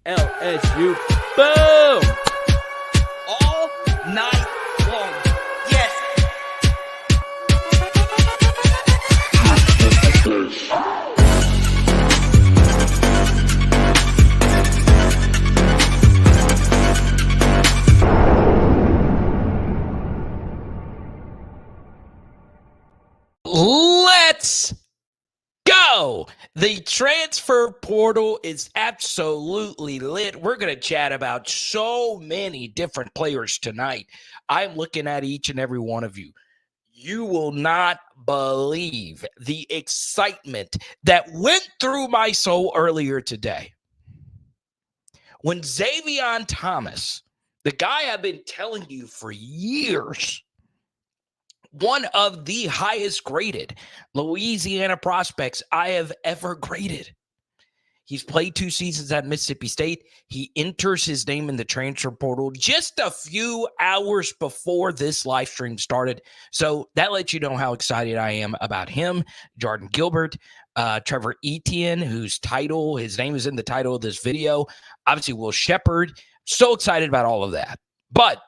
LSU. Boom! All night long. Yes. Let's go. The transfer portal is absolutely lit. We're going to chat about so many different players tonight. I'm looking at each and every one of you. You will not believe the excitement that went through my soul earlier today. When Xavier Thomas, the guy I've been telling you for years, one of the highest graded Louisiana prospects I have ever graded. He's played 2 seasons at Mississippi State. He enters his name in the transfer portal just a few hours before this live stream started. So that lets you know how excited I am about him. Jordan Gilbert, Trevor Etienne, his name is in the title of this video. Obviously, Will Shepherd. So excited about all of that. But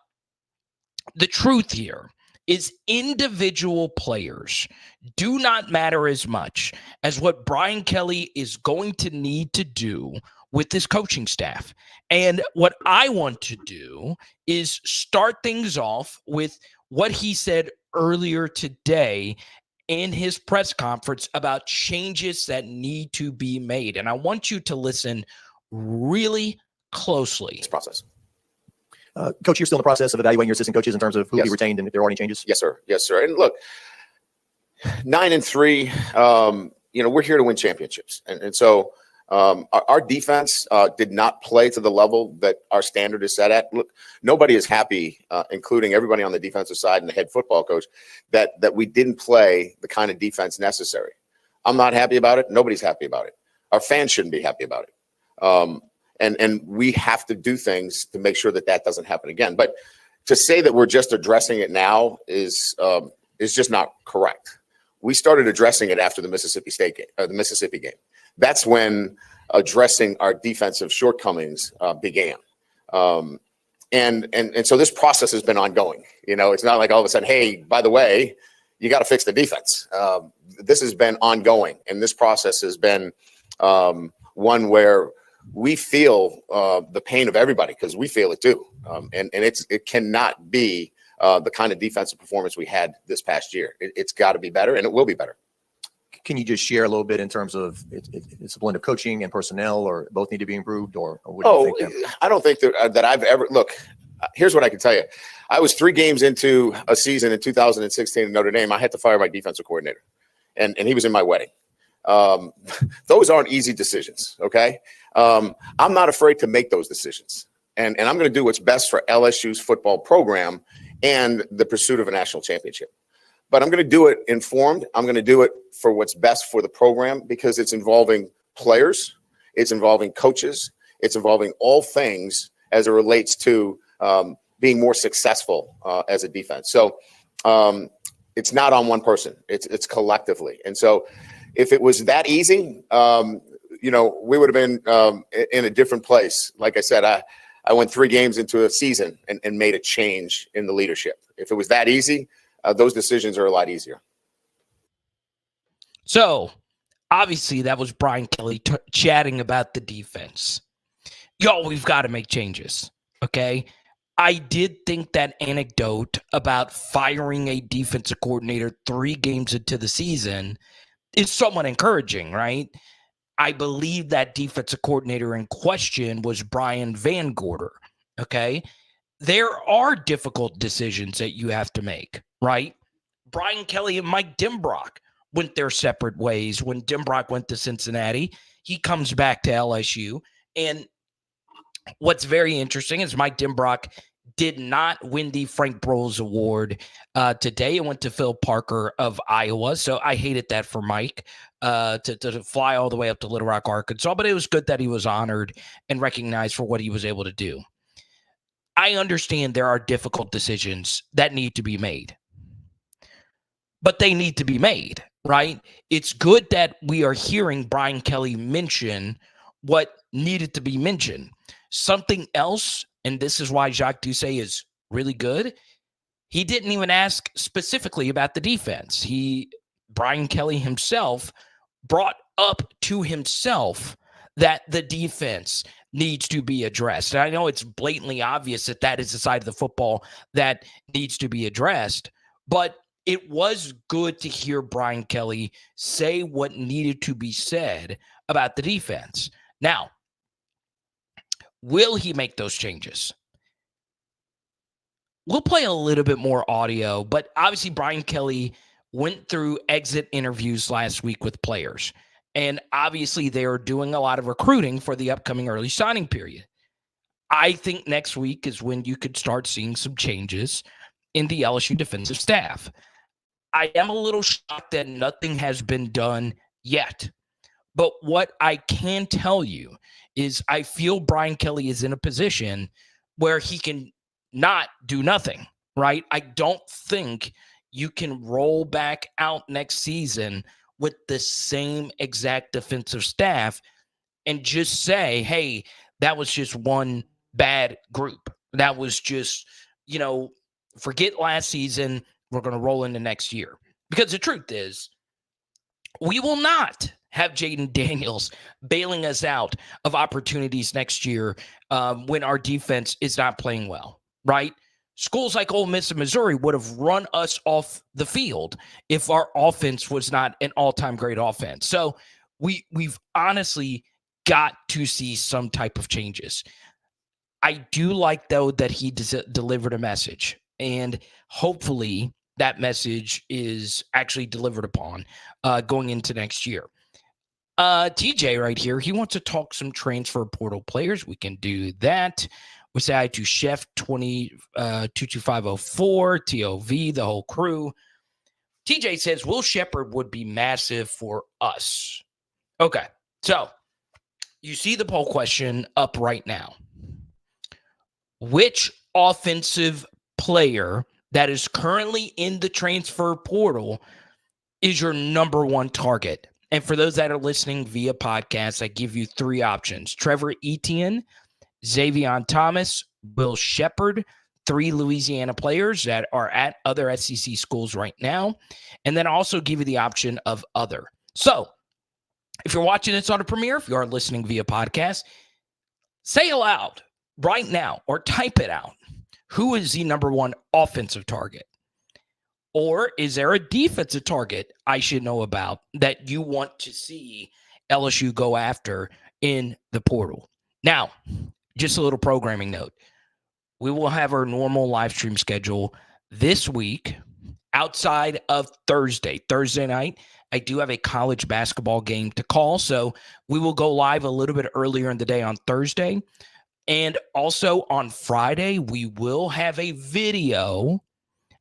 the truth here is individual players do not matter as much as what Brian Kelly is going to need to do with this coaching staff. And what I want to do is start things off with what he said earlier today in his press conference about changes that need to be made. And I want you to listen really closely. This process. Coach, you're still in the process of evaluating your assistant coaches in terms of who Yes. you retained and if there are any changes? Yes, sir. Yes, sir. And look, 9-3, we're here to win championships. And so our defense did not play to the level that our standard is set at. Look, nobody is happy, including everybody on the defensive side and the head football coach, that we didn't play the kind of defense necessary. I'm not happy about it. Nobody's happy about it. Our fans shouldn't be happy about it. And we have to do things to make sure that doesn't happen again. But to say that we're just addressing it now is just not correct. We started addressing it after the Mississippi game. That's when addressing our defensive shortcomings began. And so this process has been ongoing. It's not like all of a sudden, hey, by the way, you got to fix the defense. This has been ongoing, and this process has been one where we feel the pain of everybody because we feel it too. And it cannot be the kind of defensive performance we had this past year. It's got to be better, and it will be better. Can you just share a little bit in terms of it's a blend of coaching and personnel, or both need to be improved, or what do you think? I don't think that I've ever – look, here's what I can tell you. I was 3 games into a season in 2016 at Notre Dame. I had to fire my defensive coordinator, and he was in my wedding. Those aren't easy decisions, okay? I'm not afraid to make those decisions. And I'm going to do what's best for LSU's football program and the pursuit of a national championship. But I'm going to do it informed. I'm going to do it for what's best for the program because it's involving players, it's involving coaches, it's involving all things as it relates to being more successful as a defense. So it's not on one person. It's collectively. And so if it was that easy, we would have been in a different place. Like I said, I went 3 games into a season and made a change in the leadership. If it was that easy, those decisions are a lot easier. So, obviously, that was Brian Kelly chatting about the defense. We've got to make changes, okay? I did think that anecdote about firing a defensive coordinator 3 games into the season is somewhat encouraging, right? I believe that defensive coordinator in question was Brian Van Gorder, okay? There are difficult decisions that you have to make, right? Brian Kelly and Mike Denbrock went their separate ways. When Denbrock went to Cincinnati, he comes back to LSU. And what's very interesting is Mike Denbrock did not win the Frank Broyles Award today. It went to Phil Parker of Iowa. So I hated that for Mike to fly all the way up to Little Rock, Arkansas. But it was good that he was honored and recognized for what he was able to do. I understand there are difficult decisions that need to be made, but they need to be made, right? It's good that we are hearing Brian Kelly mention what needed to be mentioned. Something else, and this is why Jacques Doucet is really good, he didn't even ask specifically about the defense. Brian Kelly himself brought up to himself that the defense needs to be addressed. And I know it's blatantly obvious that that is the side of the football that needs to be addressed, but it was good to hear Brian Kelly say what needed to be said about the defense. Now, will he make those changes? We'll play a little bit more audio, but obviously Brian Kelly went through exit interviews last week with players. And obviously they are doing a lot of recruiting for the upcoming early signing period. I think next week is when you could start seeing some changes in the LSU defensive staff. I am a little shocked that nothing has been done yet. But what I can tell you is I feel Brian Kelly is in a position where he can not do nothing, right? I don't think you can roll back out next season with the same exact defensive staff and just say, hey, that was just one bad group. That was just, forget last season. We're going to roll into next year. Because the truth is, we will not have Jaden Daniels bailing us out of opportunities next year when our defense is not playing well, right? Schools like Ole Miss and Missouri would have run us off the field if our offense was not an all-time great offense. So we've honestly got to see some type of changes. I do like, though, that he delivered a message, and hopefully that message is actually delivered upon going into next year. TJ right here, he wants to talk some transfer portal players. We can do that. We say hi to Chef 22504, TOV, the whole crew. TJ says, Will Shepherd would be massive for us. Okay, so you see the poll question up right now. Which offensive player that is currently in the transfer portal is your number one target? And for those that are listening via podcast, I give you three options: Trevor Etienne, Xavier Thomas, Will Shepherd, three Louisiana players that are at other SEC schools right now, and then also give you the option of other. So if you're watching this on a premiere, if you are listening via podcast, say aloud right now or type it out. Who is the number one offensive target? Or is there a defensive target I should know about that you want to see LSU go after in the portal? Now, just a little programming note. We will have our normal live stream schedule this week outside of Thursday. Thursday night, I do have a college basketball game to call, so we will go live a little bit earlier in the day on Thursday. And also on Friday, we will have a video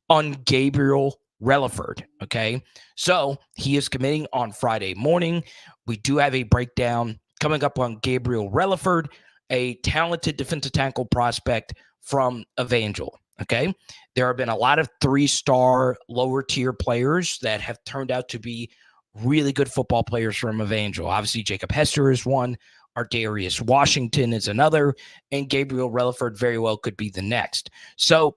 on Gabriel Relaford, okay? So he is committing on Friday morning. We do have a breakdown coming up on Gabriel Relaford, a talented defensive tackle prospect from Evangel, okay? There have been a lot of three-star lower-tier players that have turned out to be really good football players from Evangel. Obviously, Jacob Hester is one. Ardarius Washington is another, and Gabriel Relaford very well could be the next. So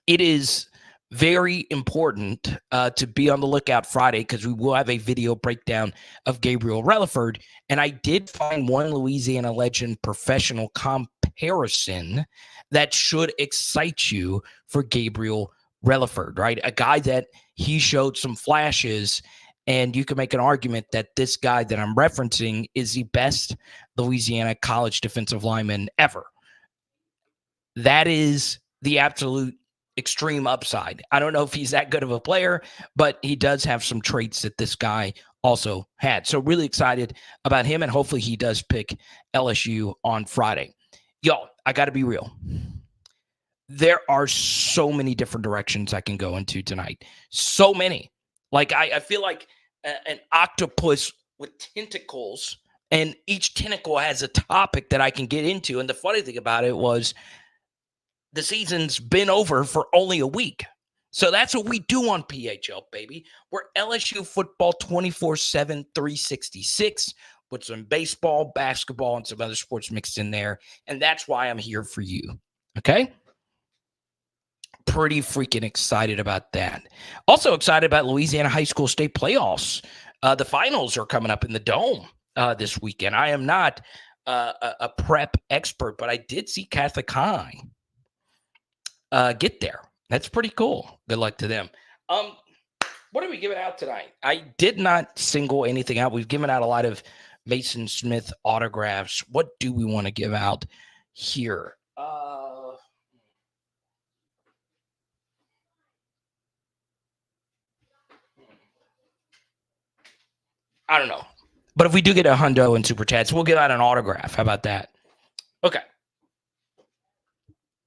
it is very important to be on the lookout Friday because we will have a video breakdown of Gabriel Relaford. And I did find one Louisiana Legend professional comparison that should excite you for Gabriel Relaford, right? A guy that he showed some flashes, and you can make an argument that this guy that I'm referencing is the best Louisiana college defensive lineman ever. That is the absolute extreme upside. I don't know if he's that good of a player, but he does have some traits that this guy also had. So really excited about him, and hopefully he does pick LSU on Friday. Y'all, I got to be real. There are so many different directions I can go into tonight. So many. Like, I feel like an octopus with tentacles, and each tentacle has a topic that I can get into. And the funny thing about it was the season's been over for only a week. So that's what we do on PHL, baby. We're LSU football 24/7, 366. with some baseball, basketball, and some other sports mixed in there. And that's why I'm here for you. Okay? Pretty freaking excited about that. Also excited about Louisiana high school state playoffs. The finals are coming up in the Dome this weekend. I am not a prep expert, but I did see Catholic High get there. That's pretty cool. Good luck to them. What are we giving out tonight? I did not single anything out. We've given out a lot of Mason Smith autographs. What do we want to give out here? I don't know. But if we do get a hundo and super chats, we'll give out an autograph. How about that? Okay.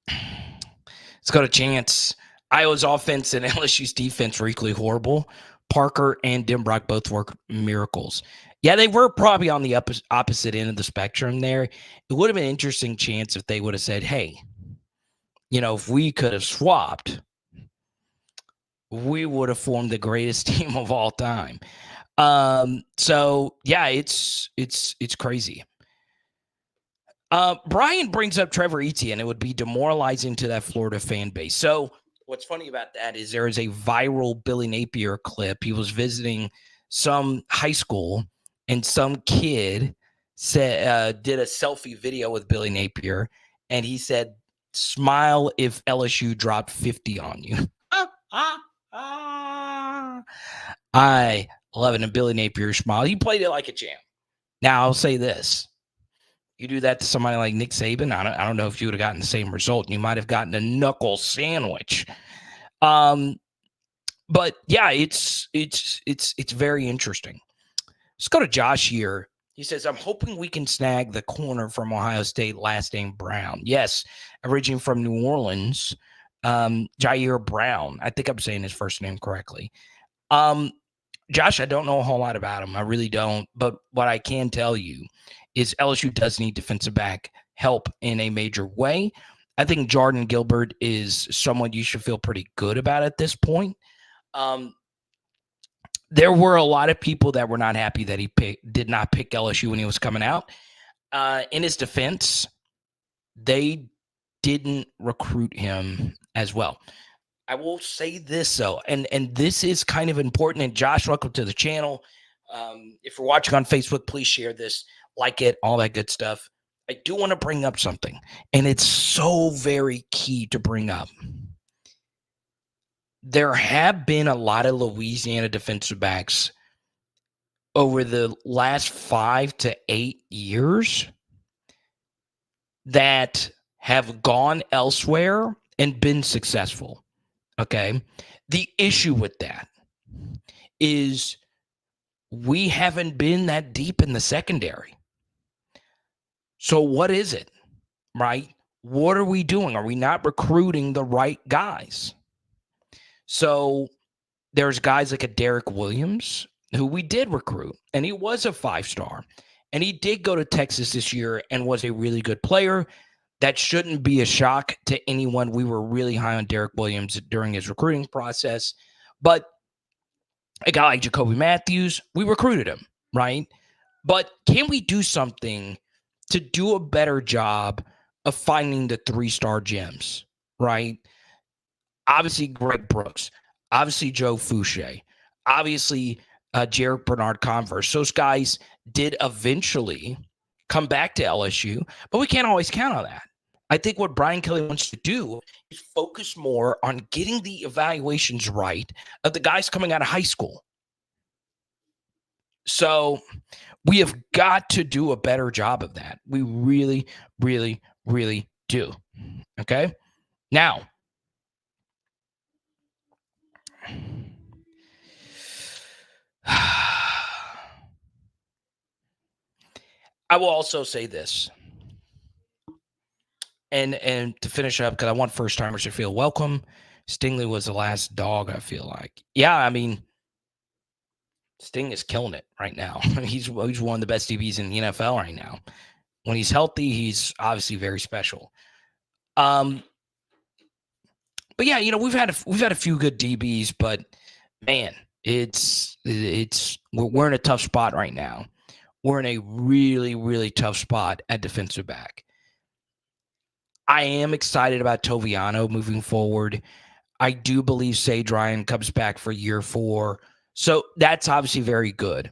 Let's go to Chance. Iowa's offense and LSU's defense were equally horrible. Parker and Denbrock both worked miracles. Yeah, they were probably on the opposite end of the spectrum there. It would have been an interesting chance if they would have said, hey, if we could have swapped, we would have formed the greatest team of all time. So yeah, it's crazy. Brian brings up Trevor Etienne. It would be demoralizing to that Florida fan base. So what's funny about that is there is a viral Billy Napier clip. He was visiting some high school and some kid did a selfie video with Billy Napier. And he said, smile if LSU dropped 50 on you. I love it. And Billy Napier smiled. He played it like a champ. Now I'll say this. You do that to somebody like Nick Saban, I don't know if you would have gotten the same result. You might have gotten a knuckle sandwich. But yeah, it's very interesting. Let's go to Josh here. He says, I'm hoping we can snag the corner from Ohio State, last name Brown. Yes, originating from New Orleans, Jair Brown. I think I'm saying his first name correctly. Josh, I don't know a whole lot about him. I really don't. But what I can tell you is LSU does need defensive back help in a major way. I think Jordan Gilbert is someone you should feel pretty good about at this point. There were a lot of people that were not happy that he did not pick LSU when he was coming out. In his defense, they didn't recruit him as well. I will say this, though, and this is kind of important. And Josh, welcome to the channel. If you're watching on Facebook, please share this, like it, all that good stuff. I do want to bring up something, and it's so very key to bring up. There have been a lot of Louisiana defensive backs over the last 5 to 8 years that have gone elsewhere and been successful. Okay. The issue with that is we haven't been that deep in the secondary. So what is it, right? What are we doing? Are we not recruiting the right guys? So there's guys like a Derek Williams who we did recruit, and he was a 5-star, and he did go to Texas this year and was a really good player. That shouldn't be a shock to anyone. We were really high on Derek Williams during his recruiting process. But a guy like Jacoby Matthews, we recruited him, right? But can we do something to do a better job of finding the 3-star gems, right? Obviously, Greg Brooks. Obviously, Joe Fouché. Obviously, Jarek Bernard-Converse. Those guys did eventually come back to LSU, but we can't always count on that. I think what Brian Kelly wants to do is focus more on getting the evaluations right of the guys coming out of high school. So we have got to do a better job of that. We really, really, really do. Okay? Now, I will also say this. And to finish up, because I want first-timers to feel welcome, Stingley was the last dog, I feel like. Yeah, I mean, Sting is killing it right now. He's one of the best DBs in the NFL right now. When he's healthy, he's obviously very special. But yeah, we've had a few good DBs, but man, we're in a tough spot right now we're in a really, really tough spot at defensive back. I am excited about Toviano moving forward. I do believe Sage Ryan comes back for year 4. So that's obviously very good.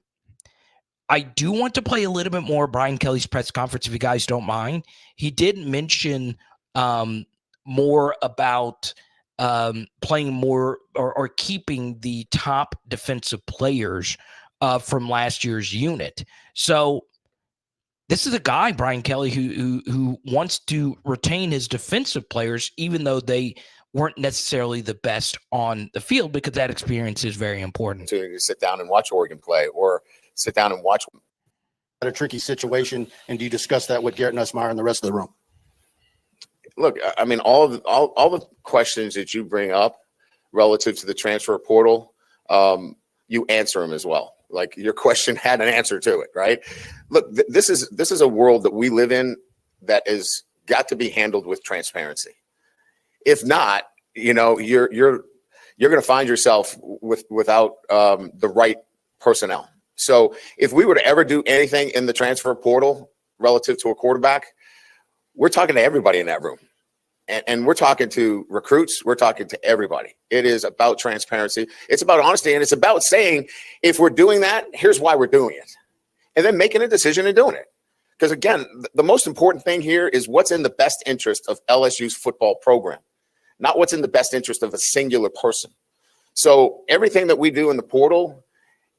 I do want to play a little bit more Brian Kelly's press conference, if you guys don't mind. He did mention more about playing more or keeping the top defensive players from last year's unit. So this is a guy, Brian Kelly, who wants to retain his defensive players, even though they weren't necessarily the best on the field, because that experience is very important. To sit down and watch Oregon play, or sit down and watch A tricky situation, and do you discuss that with Garrett Nussmeier and the rest of the room? Look, I mean, all the questions that you bring up relative to the transfer portal, you answer them as well. Like, your question had an answer to it, right? Look, this is a world that we live in that is got to be handled with transparency. If not, you're going to find yourself without the right personnel. So if we were to ever do anything in the transfer portal relative to a quarterback, we're talking to everybody in that room. And we're talking to recruits. We're talking to everybody. It is about transparency. It's about honesty. And it's about saying, if we're doing that, here's why we're doing it. And then making a decision and doing it. Because, again, the most important thing here is what's in the best interest of LSU's football program, not what's in the best interest of a singular person. So everything that we do in the portal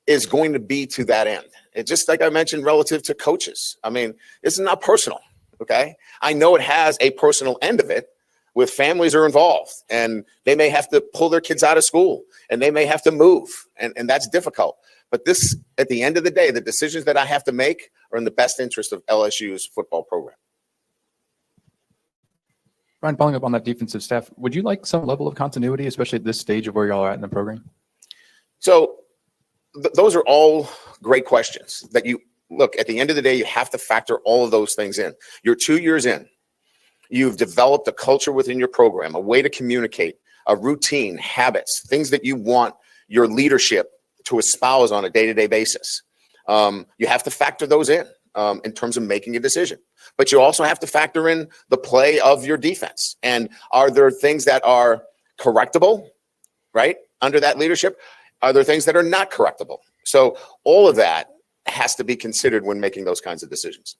is going to be to that end. It's just like I mentioned relative to coaches. I mean, this is not personal, okay? I know it has a personal end of it, with families are involved, and they may have to pull their kids out of school, and they may have to move, and that's difficult. But this, at the end of the day, the decisions that I have to make are in the best interest of LSU's football program. Ryan, following up on that defensive staff, would you like some level of continuity, especially at this stage of where y'all are at in the program? So those are all great questions that you look, at the end of the day, you have to factor all of those things in. You're 2 years in. You've developed a culture within your program, a way to communicate, a routine, habits, things that you want your leadership to espouse on a day-to-day basis. You have to factor those in terms of making a decision. But you also have to factor in the play of your defense. And are there things that are correctable, right, under that leadership? Are there things that are not correctable? So all of that has to be considered when making those kinds of decisions.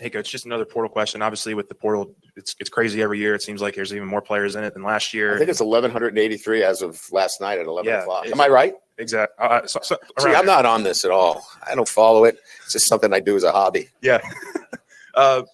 Hey, Coach, just another portal question. Obviously, with the portal, it's crazy every year. It seems like there's even more players in it than last year. I think it's 1,183 as of last night at 11 o'clock. Am I I right? Exactly. See, I'm not on this at all. I don't follow it. It's just something I do as a hobby. Yeah. I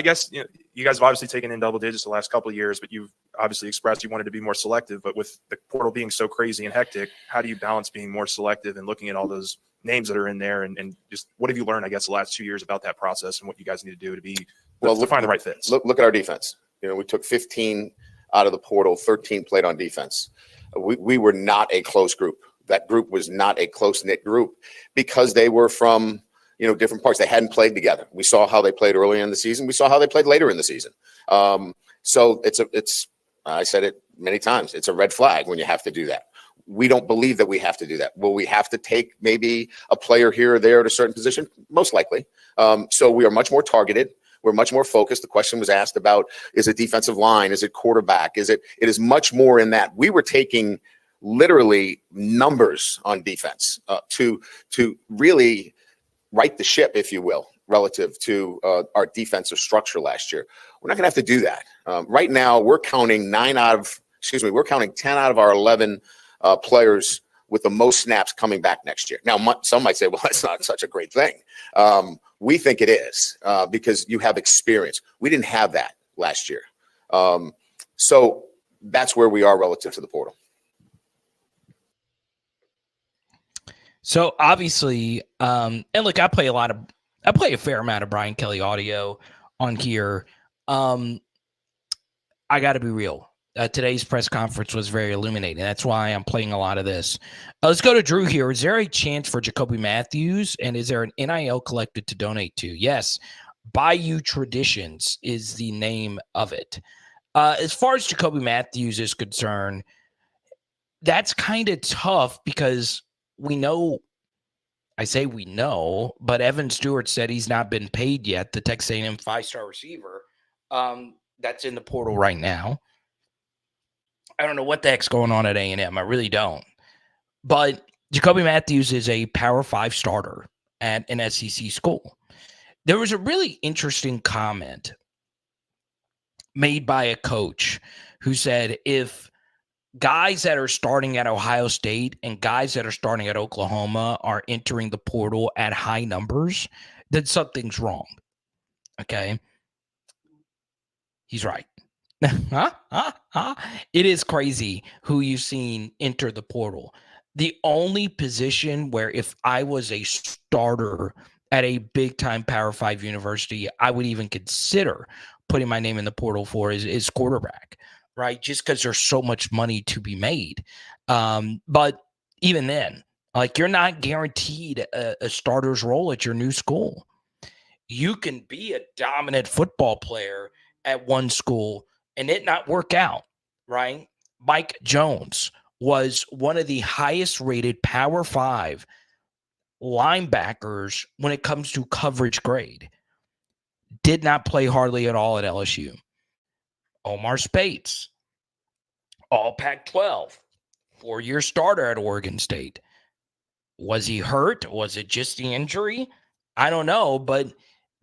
guess you guys have obviously taken in double digits the last couple of years, but you've obviously expressed you wanted to be more selective. But with the portal being so crazy and hectic, how do you balance being more selective and looking at all those names that are in there, and just what have you learned, I guess, the last 2 years about that process and what you guys need to do to find the right fits? Look at our defense. We took 15 out of the portal, 13 played on defense. We were not a close group. That group was not a close-knit group because they were from different parts. They hadn't played together. We saw how they played early in the season. We saw how they played later in the season. So it's I said it many times. It's a red flag when you have to do that. We don't believe that we have to do that. Will we have to take maybe a player here or there at a certain position? Most likely. So we are much more targeted. We're much more focused. The question was asked about, is it defensive line? Is it quarterback? It is much more in that. We were taking literally numbers on defense to really right the ship, if you will, relative to our defensive structure last year. We're not going to have to do that. Right now, we're counting 10 out of our 11 players with the most snaps coming back next year. Now, some might say, well, that's not such a great thing. We think it is because you have experience. We didn't have that last year. So that's where we are relative to the portal. So obviously, and look, I play a fair amount of Brian Kelly audio on here. I got to be real. Today's press conference was very illuminating. That's why I'm playing a lot of this. Let's go to Drew here. Is there a chance for Jacoby Matthews, and is there an NIL collected to donate to? Yes. Bayou Traditions is the name of it. As far as Jacoby Matthews is concerned, that's kind of tough because we know I say we know, but Evan Stewart said he's not been paid yet. The Texas A&M 5-star receiver, that's in the portal right now. I don't know what the heck's going on at A&M. I really don't. But Jacoby Matthews is a Power 5 starter at an SEC school. There was a really interesting comment made by a coach who said if guys that are starting at Ohio State and guys that are starting at Oklahoma are entering the portal at high numbers, then something's wrong. Okay. He's right. It is crazy who you've seen enter the portal. The only position where if I was a starter at a big time Power 5 university, I would even consider putting my name in the portal for is quarterback, right? Just because there's so much money to be made. But even then, like you're not guaranteed a starter's role at your new school. You can be a dominant football player at one school and it not work out, right? Mike Jones was one of the highest rated Power 5 linebackers when it comes to coverage grade. Did not play hardly at all at LSU. Omar Spates, all Pac-12, 4-year starter at Oregon State. Was he hurt? Was it just the injury? I don't know, but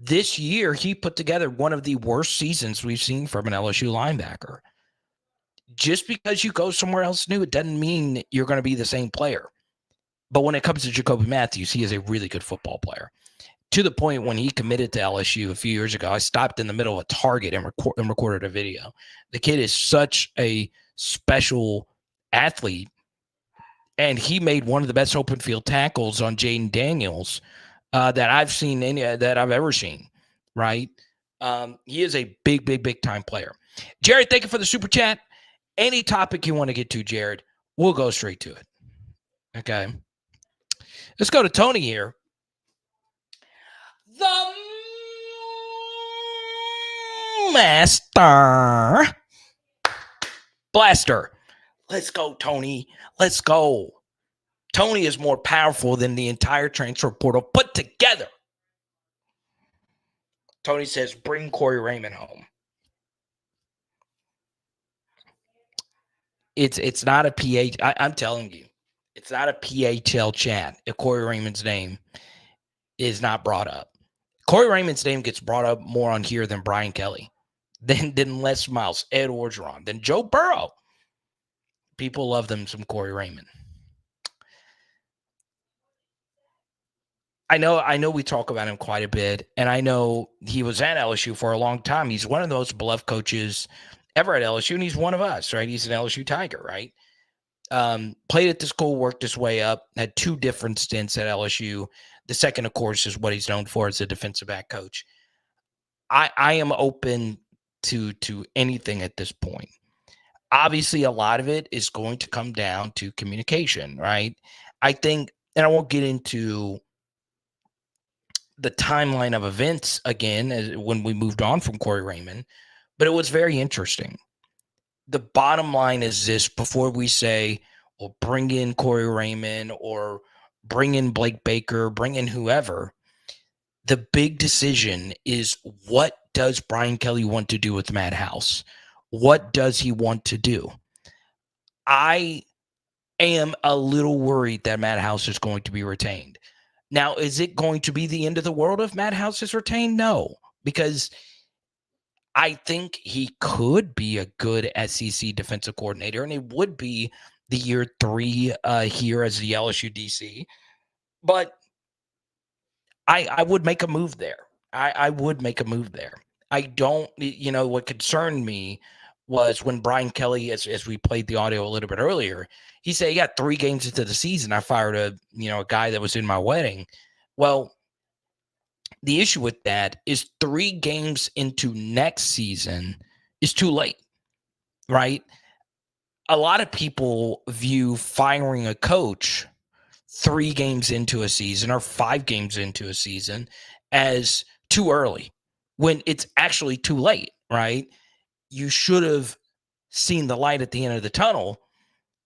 this year he put together one of the worst seasons we've seen from an LSU linebacker. Just because you go somewhere else new, it doesn't mean you're going to be the same player. But when it comes to Jacoby Matthews, he is a really good football player. To the point when he committed to LSU a few years ago, I stopped in the middle of a Target and recorded a video. The kid is such a special athlete, and he made one of the best open field tackles on Jaden Daniels that I've seen that I've ever seen. Right? He is a big time player. Jared, thank you for the super chat. Any topic you want to get to, Jared, we'll go straight to it. Okay. Let's go to Tony here. The Master Blaster. Let's go, Tony. Let's go. Tony is more powerful than the entire transfer portal put together. Tony says, bring Corey Raymond home. It's not a PH. I'm telling you, it's not a PHL chat if Corey Raymond's name is not brought up. Corey Raymond's name gets brought up more on here than Brian Kelly, than Les Miles, Ed Orgeron, than Joe Burrow. People love them some Corey Raymond. I know we talk about him quite a bit, and I know he was at LSU for a long time. He's one of the most beloved coaches ever at LSU, and he's one of us, right? He's an LSU Tiger, right? Played at the school, worked his way up, had 2 different stints at LSU. The second, of course, is what he's known for as a defensive back coach. I am open to anything at this point. Obviously, a lot of it is going to come down to communication, right? I think, and I won't get into the timeline of events again when we moved on from Corey Raymond, but it was very interesting. The bottom line is this: before we say, well, bring in Corey Raymond or bring in Blake Baker, bring in whoever, the big decision is, what does Brian Kelly want to do with Matt House? What does he want to do? I am a little worried that Matt House is going to be retained. Now, is it going to be the end of the world if Matt House is retained? No, because I think he could be a good SEC defensive coordinator, and it would be the year 3 here as the LSU DC. But I would make a move there. I would make a move there. I don't, what concerned me was when Brian Kelly, as we played the audio a little bit earlier, he said he got 3 games into the season, I fired a guy that was in my wedding. Well, the issue with that is 3 games into next season is too late, right? A lot of people view firing a coach 3 games into a season or 5 games into a season as too early, when it's actually too late, right? You should have seen the light at the end of the tunnel,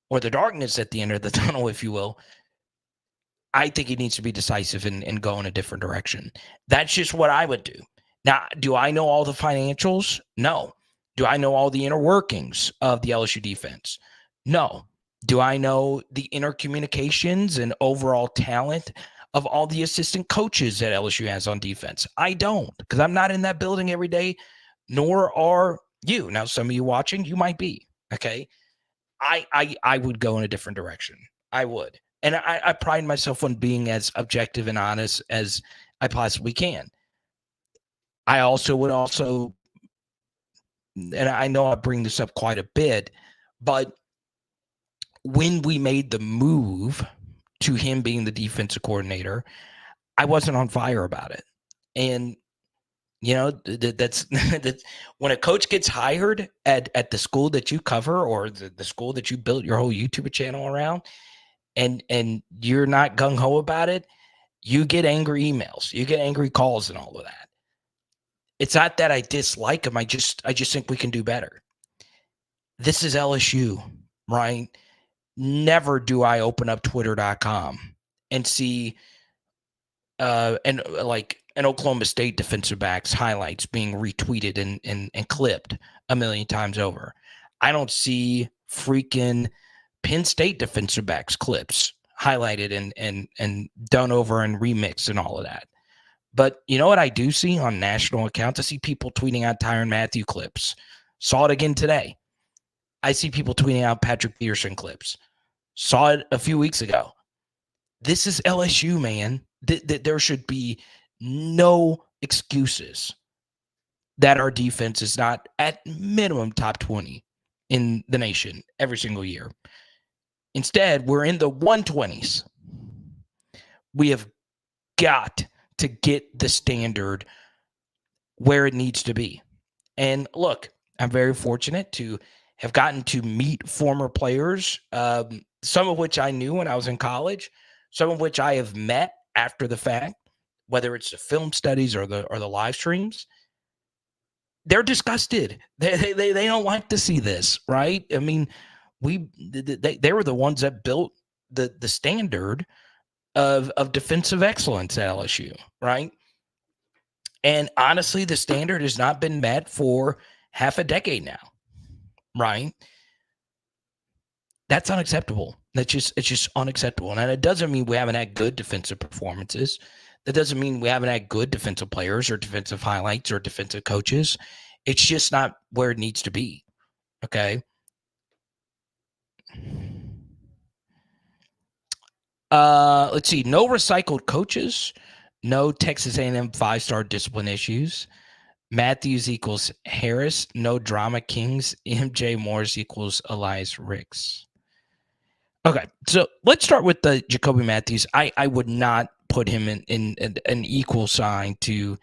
or the darkness at the end of the tunnel, if you will, I think he needs to be decisive and go in a different direction. That's just what I would do. Now, do I know all the financials? No. Do I know all the inner workings of the LSU defense? No. Do I know the inner communications and overall talent of all the assistant coaches that LSU has on defense? I don't, because I'm not in that building every day, nor are you. Now, some of you watching, you might be. Okay. I would go in a different direction. I would. And I pride myself on being as objective and honest as I possibly can. I also would also, and I know I bring this up quite a bit, but when we made the move to him being the defensive coordinator, I wasn't on fire about it. And, you know, that's when a coach gets hired at the school that you cover or the school that you built your whole YouTube channel around, and you're not gung-ho about it, you get angry emails, you get angry calls and all of that. It's not that I dislike him. I just think we can do better. This is LSU, right? Never do I open up twitter.com and see like an Oklahoma State defensive back's highlights being retweeted and clipped a million times over. I don't see freaking Penn State defensive backs clips highlighted and done over and remixed and all of that. But you know what I do see on national accounts? I see people tweeting out Tyrann Mathieu clips. Saw it again today. I see people tweeting out Patrick Peterson clips. Saw it a few weeks ago. This is LSU, man. There should be no excuses that our defense is not at minimum top 20 in the nation every single year. Instead, we're in the 120s. We have got to get the standard where it needs to be. And look, I'm very fortunate to have gotten to meet former players, some of which I knew when I was in college, some of which I have met after the fact, whether it's the film studies or the live streams. They're disgusted. They don't like to see this, right? I mean, they were the ones that built the standard of defensive excellence at LSU, right? And honestly, the standard has not been met for half a decade now, right? That's unacceptable. It's just unacceptable. And it doesn't mean we haven't had good defensive performances. That doesn't mean we haven't had good defensive players or defensive highlights or defensive coaches. It's just not where it needs to be. Okay. Let's see. No recycled coaches. No Texas A&M 5-star discipline issues. Matthews equals Harris. No drama kings. MJ Morris equals Elias Ricks. Okay, so let's start with the Jacoby Matthews. I would not put him in an equal sign to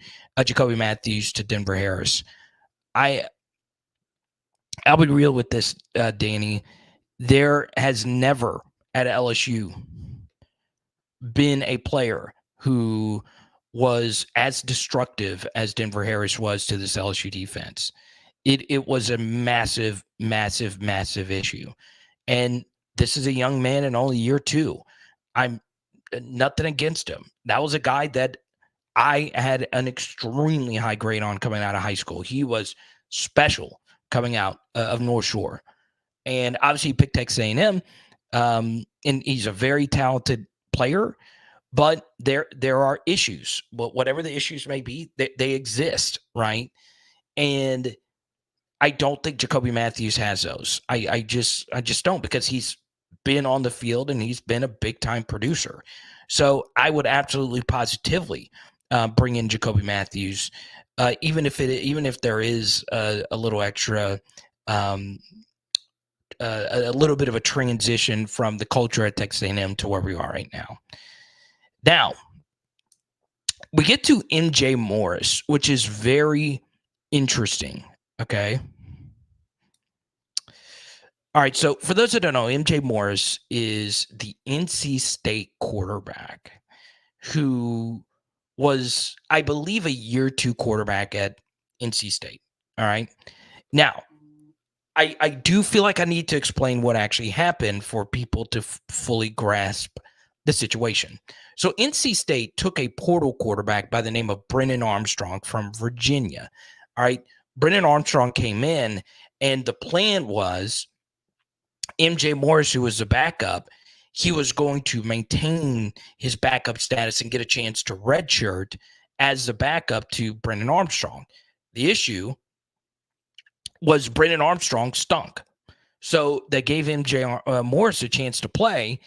Jacoby Matthews to Denver Harris. I'll be real with this, Danny. There has never at LSU been a player who was as destructive as Denver Harris was to this LSU defense. It was a massive, massive, massive issue. And this is a young man in only year 2. I'm nothing against him. That was a guy that I had an extremely high grade on coming out of high school. He was special coming out of North Shore. And obviously he picked Texas A&M, and he's a very talented player. But there are issues. But whatever the issues may be, they exist, right? And I don't think Jacoby Matthews has those. I just don't, because he's been on the field and he's been a big time producer. So I would absolutely positively bring in Jacoby Matthews, even if there is a little extra, a little bit of a transition from the culture at Texas A&M to where we are right now. Now, we get to MJ Morris, which is very interesting, okay? All right, so for those that don't know, MJ Morris is the NC State quarterback who was, I believe, a year 2 quarterback at NC State, all right? Now, I do feel like I need to explain what actually happened for people to fully grasp the situation. So NC State took a portal quarterback by the name of Brennan Armstrong from Virginia. All right. Brennan Armstrong came in, and the plan was MJ Morris, who was the backup, he was going to maintain his backup status and get a chance to redshirt as the backup to Brennan Armstrong. The issue was Brennan Armstrong stunk. So they gave MJ Morris a chance to play.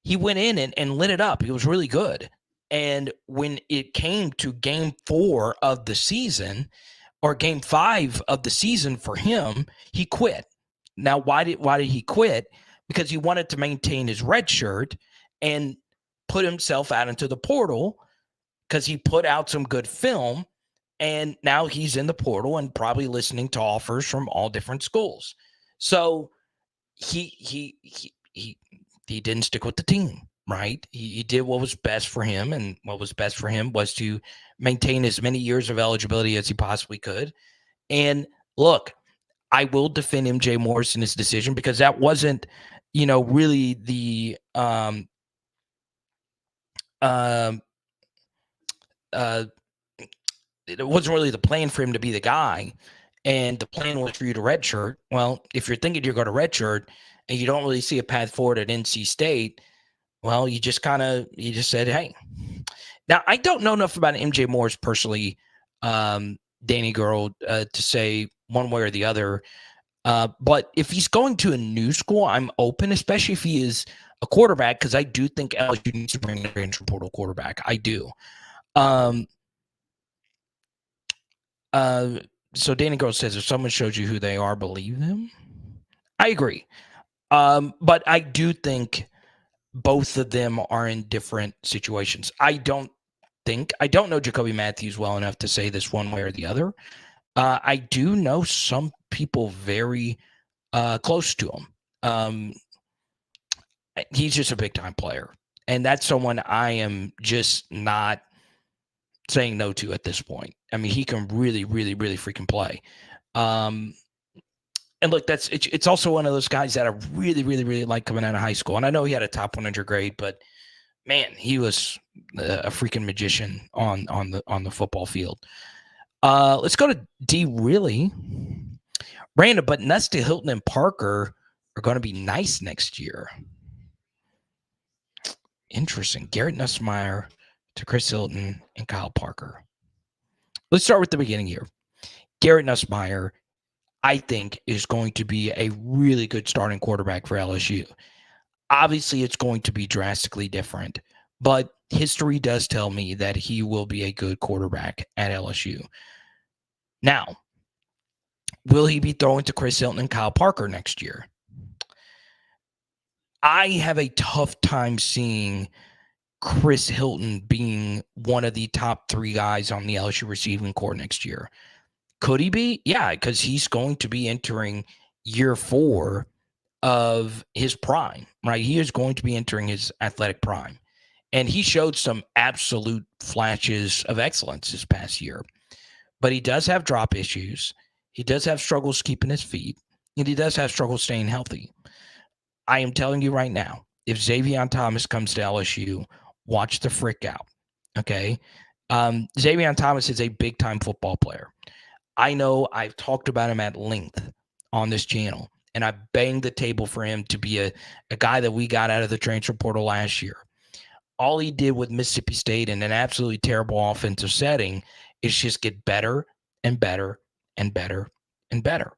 He went in and lit it up. He was really good. And when it came to game 4 of the season, or game 5 of the season for him, he quit. Now, why did he quit? Because he wanted to maintain his red shirt and put himself out into the portal, because he put out some good film, and now he's in the portal and probably listening to offers from all different schools. So he didn't stick with the team, right? He did what was best for him, and what was best for him was to maintain as many years of eligibility as he possibly could. And look, I will defend MJ Morris in his decision, because that wasn't, really the it wasn't really the plan for him to be the guy. And the plan was for you to redshirt. Well, if you're thinking you're going to redshirt and you don't really see a path forward at NC State, well, you just said, hey. Now, I don't know enough about MJ Morris personally, Danny Girl, to say one way or the other. But if he's going to a new school, I'm open, especially if he is a quarterback, because I do think LSU needs to bring a transfer portal quarterback. I do. So Danny Girl says, if someone shows you who they are, believe them. I agree. But I do think both of them are in different situations. I don't know Jacoby Matthews well enough to say this one way or the other. I do know some people very close to him. He's just a big time player. And that's someone I am just not saying no to at this point. I mean, he can really, really, really freaking play. And look, it's also one of those guys that I really, really, really like coming out of high school. And I know he had a top 100 grade, but man, he was a freaking magician on the football field. Let's go to D. Really. Random, but Nesta, Hilton, and Parker are going to be nice next year. Interesting. Garrett Nussmeier to Chris Hilton and Kyle Parker. Let's start with the beginning here. Garrett Nussmeier, I think, is going to be a really good starting quarterback for LSU. Obviously, it's going to be drastically different, but history does tell me that he will be a good quarterback at LSU. Now, will he be throwing to Chris Hilton and Kyle Parker next year? I have a tough time seeing Chris Hilton being one of the top 3 guys on the LSU receiving corps next year. Could he be? Yeah, because he's going to be entering year 4 of his prime, right? He is going to be entering his athletic prime. And he showed some absolute flashes of excellence this past year. But he does have drop issues. He does have struggles keeping his feet. And he does have struggles staying healthy. I am telling you right now, if Xavier Thomas comes to LSU, watch the frick out, okay? Xavier Thomas is a big-time football player. I know I've talked about him at length on this channel, and I banged the table for him to be a guy that we got out of the transfer portal last year. All he did with Mississippi State in an absolutely terrible offensive setting is just get better and better and better and better.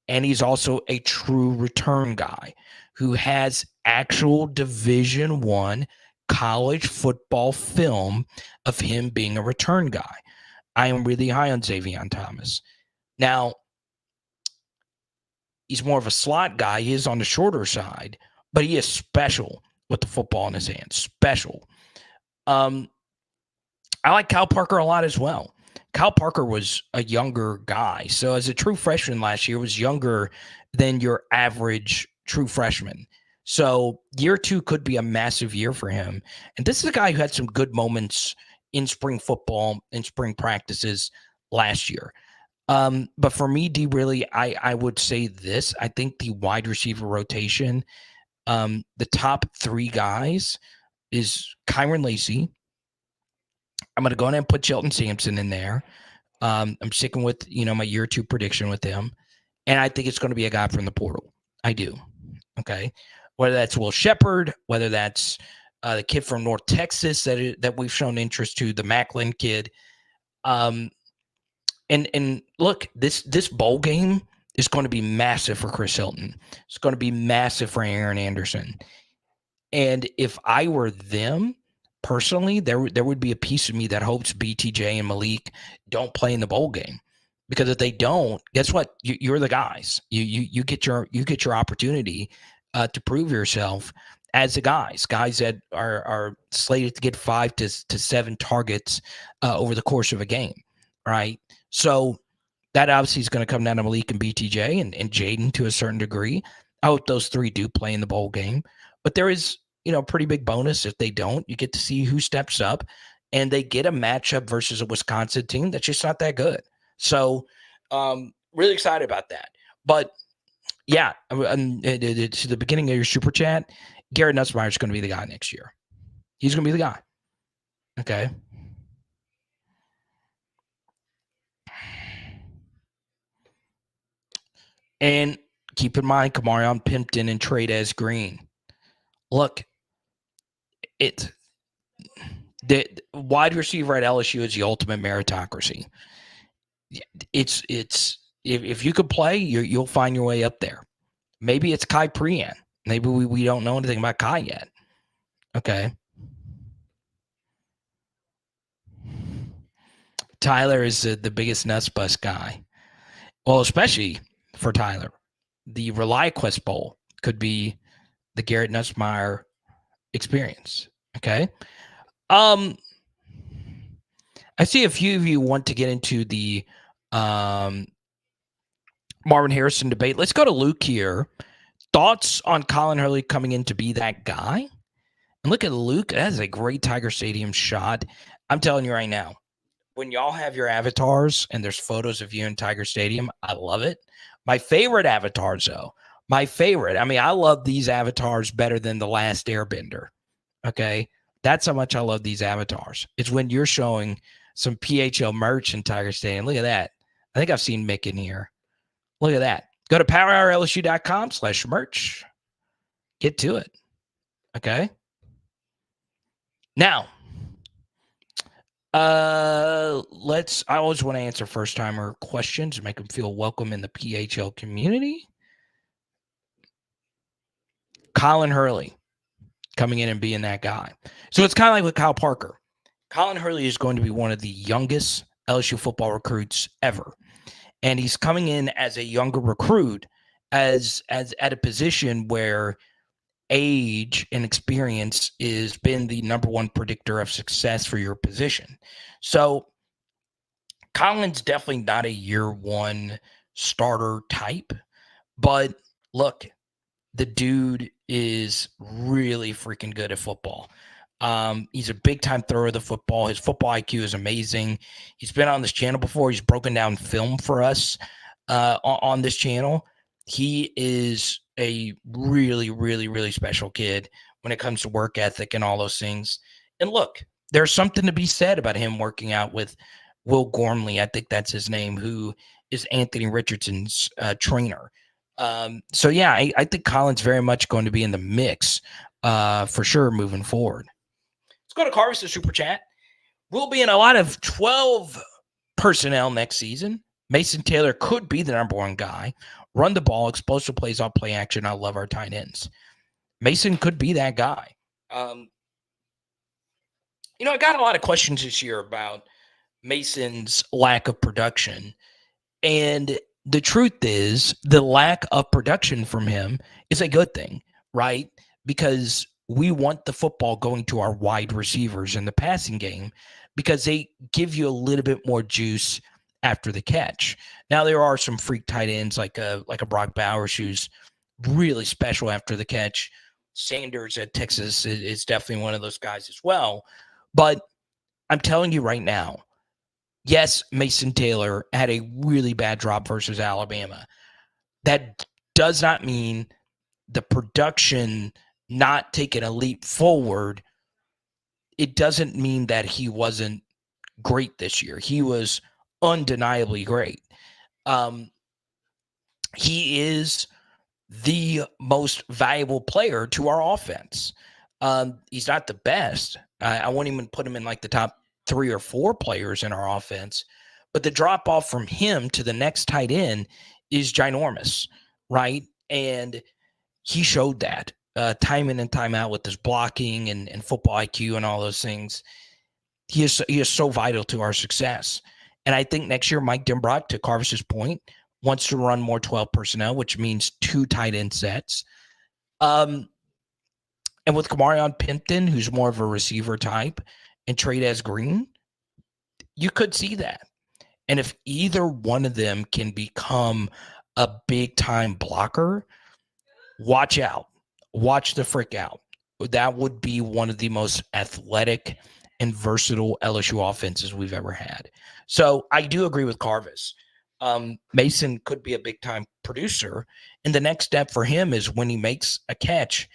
And he's also a true return guy who has actual Division I college football film of him being a return guy. I am really high on Xavier Thomas. Now, he's more of a slot guy. He is on the shorter side, but he is special with the football in his hands. Special. I like Kyle Parker a lot as well. Kyle Parker was a younger guy. So as a true freshman last year, was younger than your average true freshman. So year 2 could be a massive year for him. And this is a guy who had some good moments in spring football and spring practices last year. But for me, D, really, I would say this. I think the wide receiver rotation The top 3 guys is Kyron Lacy. I'm going to go ahead and put Shelton Sampson in there. I'm sticking with, my year 2 prediction with him. And I think it's going to be a guy from the portal. I do. Okay. Whether that's Will Shepard, whether that's the kid from North Texas that we've shown interest to, the Macklin kid. And look, this bowl game is going to be massive for Chris Hilton. It's going to be massive for Aaron Anderson. And if I were them, personally, there would be a piece of me that hopes BTJ and Malik don't play in the bowl game, because if they don't, guess what? You're the guys. You get your opportunity to prove yourself as the guys that are slated to get 5 to 7 targets over the course of a game, right? So that obviously is going to come down to Malik and BTJ and Jaden to a certain degree. I hope those 3 do play in the bowl game, but there is, a pretty big bonus if they don't. You get to see who steps up, and they get a matchup versus a Wisconsin team that's just not that good. So really excited about that. But yeah, to the beginning of your super chat, Garrett Nussmeier is going to be the guy next year. He's going to be the guy. Okay. And keep in mind, Kamarion Pimpton and Tradez Green. Look, the wide receiver at LSU is the ultimate meritocracy. It's if you could play, you'll find your way up there. Maybe it's Kai Prean. Maybe we don't know anything about Kai yet. Okay. Tyler is the biggest nuts bust guy. Well, especially for Tyler. The ReliaQuest Bowl could be the Garrett Nussmeier experience. Okay. I see a few of you want to get into the Marvin Harrison debate. Let's go to Luke here. Thoughts on Colin Hurley coming in to be that guy? And look at Luke. That is a great Tiger Stadium shot. I'm telling you right now, when y'all have your avatars and there's photos of you in Tiger Stadium, I love it. My favorite avatars, though, I love these avatars better than The Last Airbender. Okay? That's how much I love these avatars. It's when you're showing some PHL merch in Tiger Stadium. Look at that. I think I've seen Mick in here. Look at that. Go to powerhourlsu.com/merch. Get to it. Okay? Now, I always want to answer first-timer questions, make them feel welcome in the PHL community. Colin Hurley coming in and being that guy. So it's kind of like with Kyle Parker. Colin Hurley is going to be one of the youngest LSU football recruits ever. And he's coming in as a younger recruit as at a position where age and experience is been the number one predictor of success for your position. So Colin's definitely not a year 1 starter type, but look, the dude is really freaking good at football. He's a big time thrower of the football. His football IQ is amazing. He's been on this channel before. He's broken down film for us on this channel. He is a really, really, really special kid when it comes to work ethic and all those things. And look, there's something to be said about him working out with Will Gormley. I think that's his name, who is Anthony Richardson's trainer. So yeah, I think Colin's very much going to be in the mix for sure moving forward. Let's go to Carvis, the super chat. We'll be in a lot of 12 personnel next season. Mason Taylor could be the number 1 guy. Run the ball, explosive plays on play action. I love our tight ends. Mason could be that guy. I got a lot of questions this year about Mason's lack of production. And the truth is, the lack of production from him is a good thing, right? Because we want the football going to our wide receivers in the passing game because they give you a little bit more juice after the catch. Now, there are some freak tight ends like a Brock Bowers who's really special after the catch. Sanders at Texas is definitely one of those guys as well. But I'm telling you right now, yes, Mason Taylor had a really bad drop versus Alabama. That does not mean the production not taking a leap forward, it doesn't mean that he wasn't great this year. He was undeniably great. He is the most valuable player to our offense. He's not the best. I won't even put him in like the top 3 or 4 players in our offense, but the drop off from him to the next tight end is ginormous, right? And he showed that time in and time out with his blocking and football IQ and all those things. He is so vital to our success. And I think next year, Mike Denbrock, to Carvis's point, wants to run more 12 personnel, which means 2 tight end sets. And with Kamarion Pimpton, who's more of a receiver type, and Trey'Dez Green, you could see that. And if either one of them can become a big-time blocker, watch out. Watch the frick out. That would be one of the most athletic and versatile LSU offenses we've ever had. So I do agree with Carvis. Mason could be a big-time producer, and the next step for him is when he makes a catch,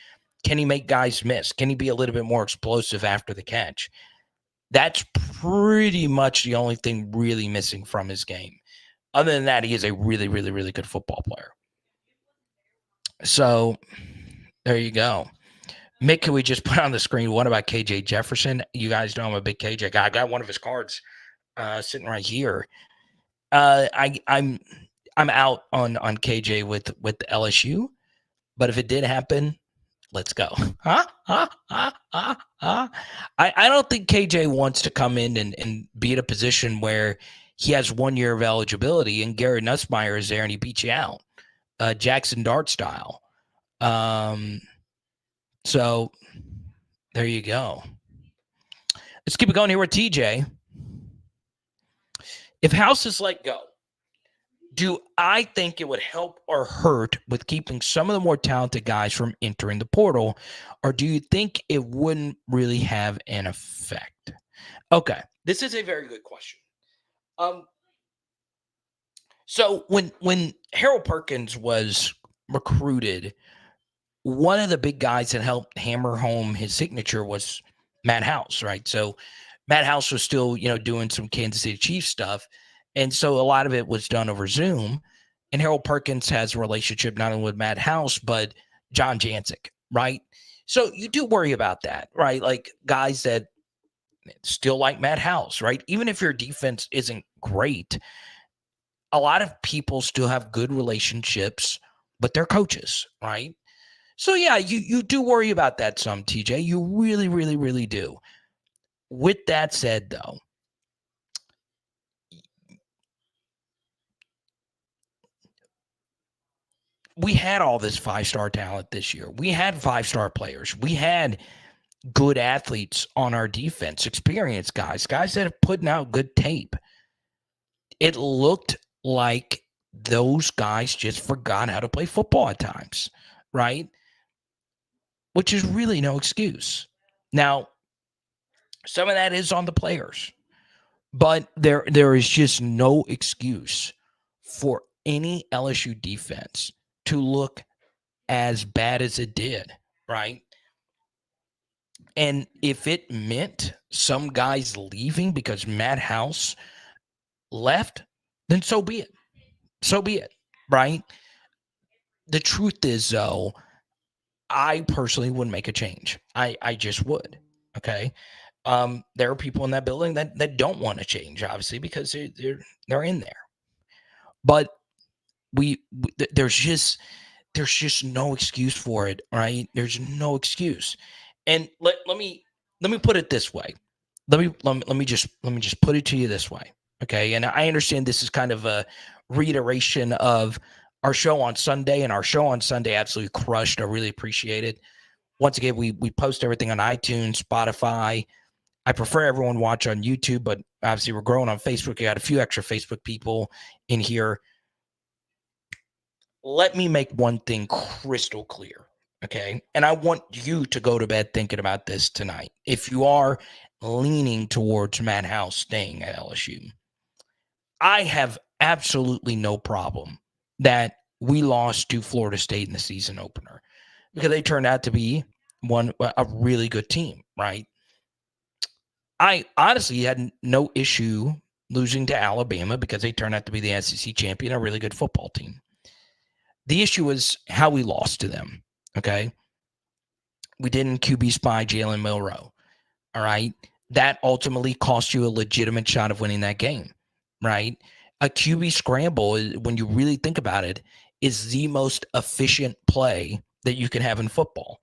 can he make guys miss? Can he be a little bit more explosive after the catch? That's pretty much the only thing really missing from his game. Other than that, he is a really, really, really good football player. So there you go. Mick, can we just put on the screen, what about KJ Jefferson? You guys know I'm a big KJ guy. I got one of his cards sitting right here. I'm out on KJ with the LSU, but if it did happen, let's go. I don't think KJ wants to come in and be in a position where he has 1 year of eligibility and Gary Nussmeier is there and he beats you out, Jackson Dart style. So there you go. Let's keep it going here with TJ. If House is let go, do I think it would help or hurt with keeping some of the more talented guys from entering the portal, or do you think it wouldn't really have an effect? Okay, this is a very good question. So when Harold Perkins was recruited, one of the big guys that helped hammer home his signature was Matt House, right? So Matt House was still, doing some Kansas City Chiefs stuff. And so a lot of it was done over Zoom. And Harold Perkins has a relationship not only with Matt House, but John Jancic, right? So you do worry about that, right? Like guys that still like Matt House, right? Even if your defense isn't great, a lot of people still have good relationships with their coaches, right? So yeah, you do worry about that some, TJ. You really, really, really do. With that said, though, we had all this 5-star talent this year. We had 5-star players. We had good athletes on our defense, experienced guys that have put out good tape. It looked like those guys just forgot how to play football at times, right? Which is really no excuse. Now, some of that is on the players, but there is just no excuse for any LSU defense to look as bad as it did, right? And if it meant some guys leaving because Matt House left, then so be it. So be it, right? The truth is, though, I personally wouldn't make a change. I just would, okay? There are people in that building that don't want to change, obviously, because they're in there. But there's just no excuse for it, right? There's no excuse. And let me put it this way. Let me just put it to you this way, okay? And I understand this is kind of a reiteration of our show on Sunday, and our show on Sunday absolutely crushed. I really appreciate it. Once again, we post everything on iTunes, Spotify. I prefer everyone watch on YouTube, but obviously we're growing on Facebook. I got a few extra Facebook people in here. Let me make one thing crystal clear, okay? And I want you to go to bed thinking about this tonight. If you are leaning towards Matt House staying at LSU, I have absolutely no problem that we lost to Florida State in the season opener. because they turned out to be a really good team, right? I honestly had no issue losing to Alabama because they turned out to be the SEC champion, a really good football team. The issue was how we lost to them, okay? We didn't QB spy Jalen Milroe, all right? That ultimately cost you a legitimate shot of winning that game, right? A QB scramble, when you really think about it, is the most efficient play that you can have in football,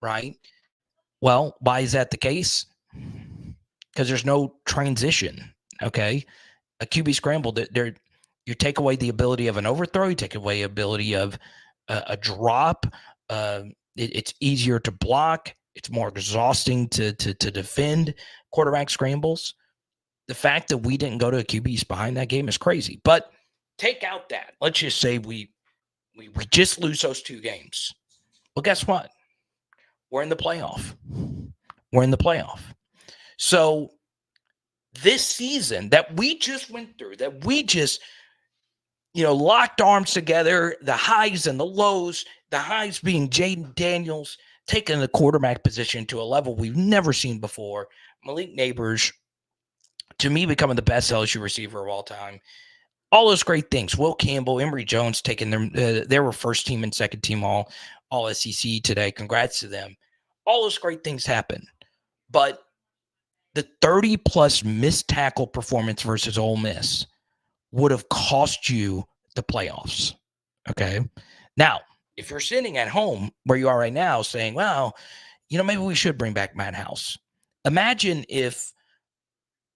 right? Well, why is that the case? Because there's no transition, okay? A QB scramble, you take away the ability of an overthrow, you take away the ability of a drop. It's easier to block. It's more exhausting to defend quarterback scrambles. The fact that we didn't go to a QB behind that game is crazy. But take out that. Let's just say we just lose those 2 games. Well, guess what? We're in the playoff. We're in the playoff. So this season that we just went through, that we just, locked arms together, the highs and the lows, the highs being Jaden Daniels taking the quarterback position to a level we've never seen before. Malik Neighbors, to me, becoming the best LSU receiver of all time. All those great things. Will Campbell, Emory Jones taking them. They were first team and second team all SEC today. Congrats to them. All those great things happen. But the 30-plus missed tackle performance versus Ole Miss would have cost you the playoffs, okay? Now, if you're sitting at home where you are right now saying, well, maybe we should bring back Matt House. Imagine if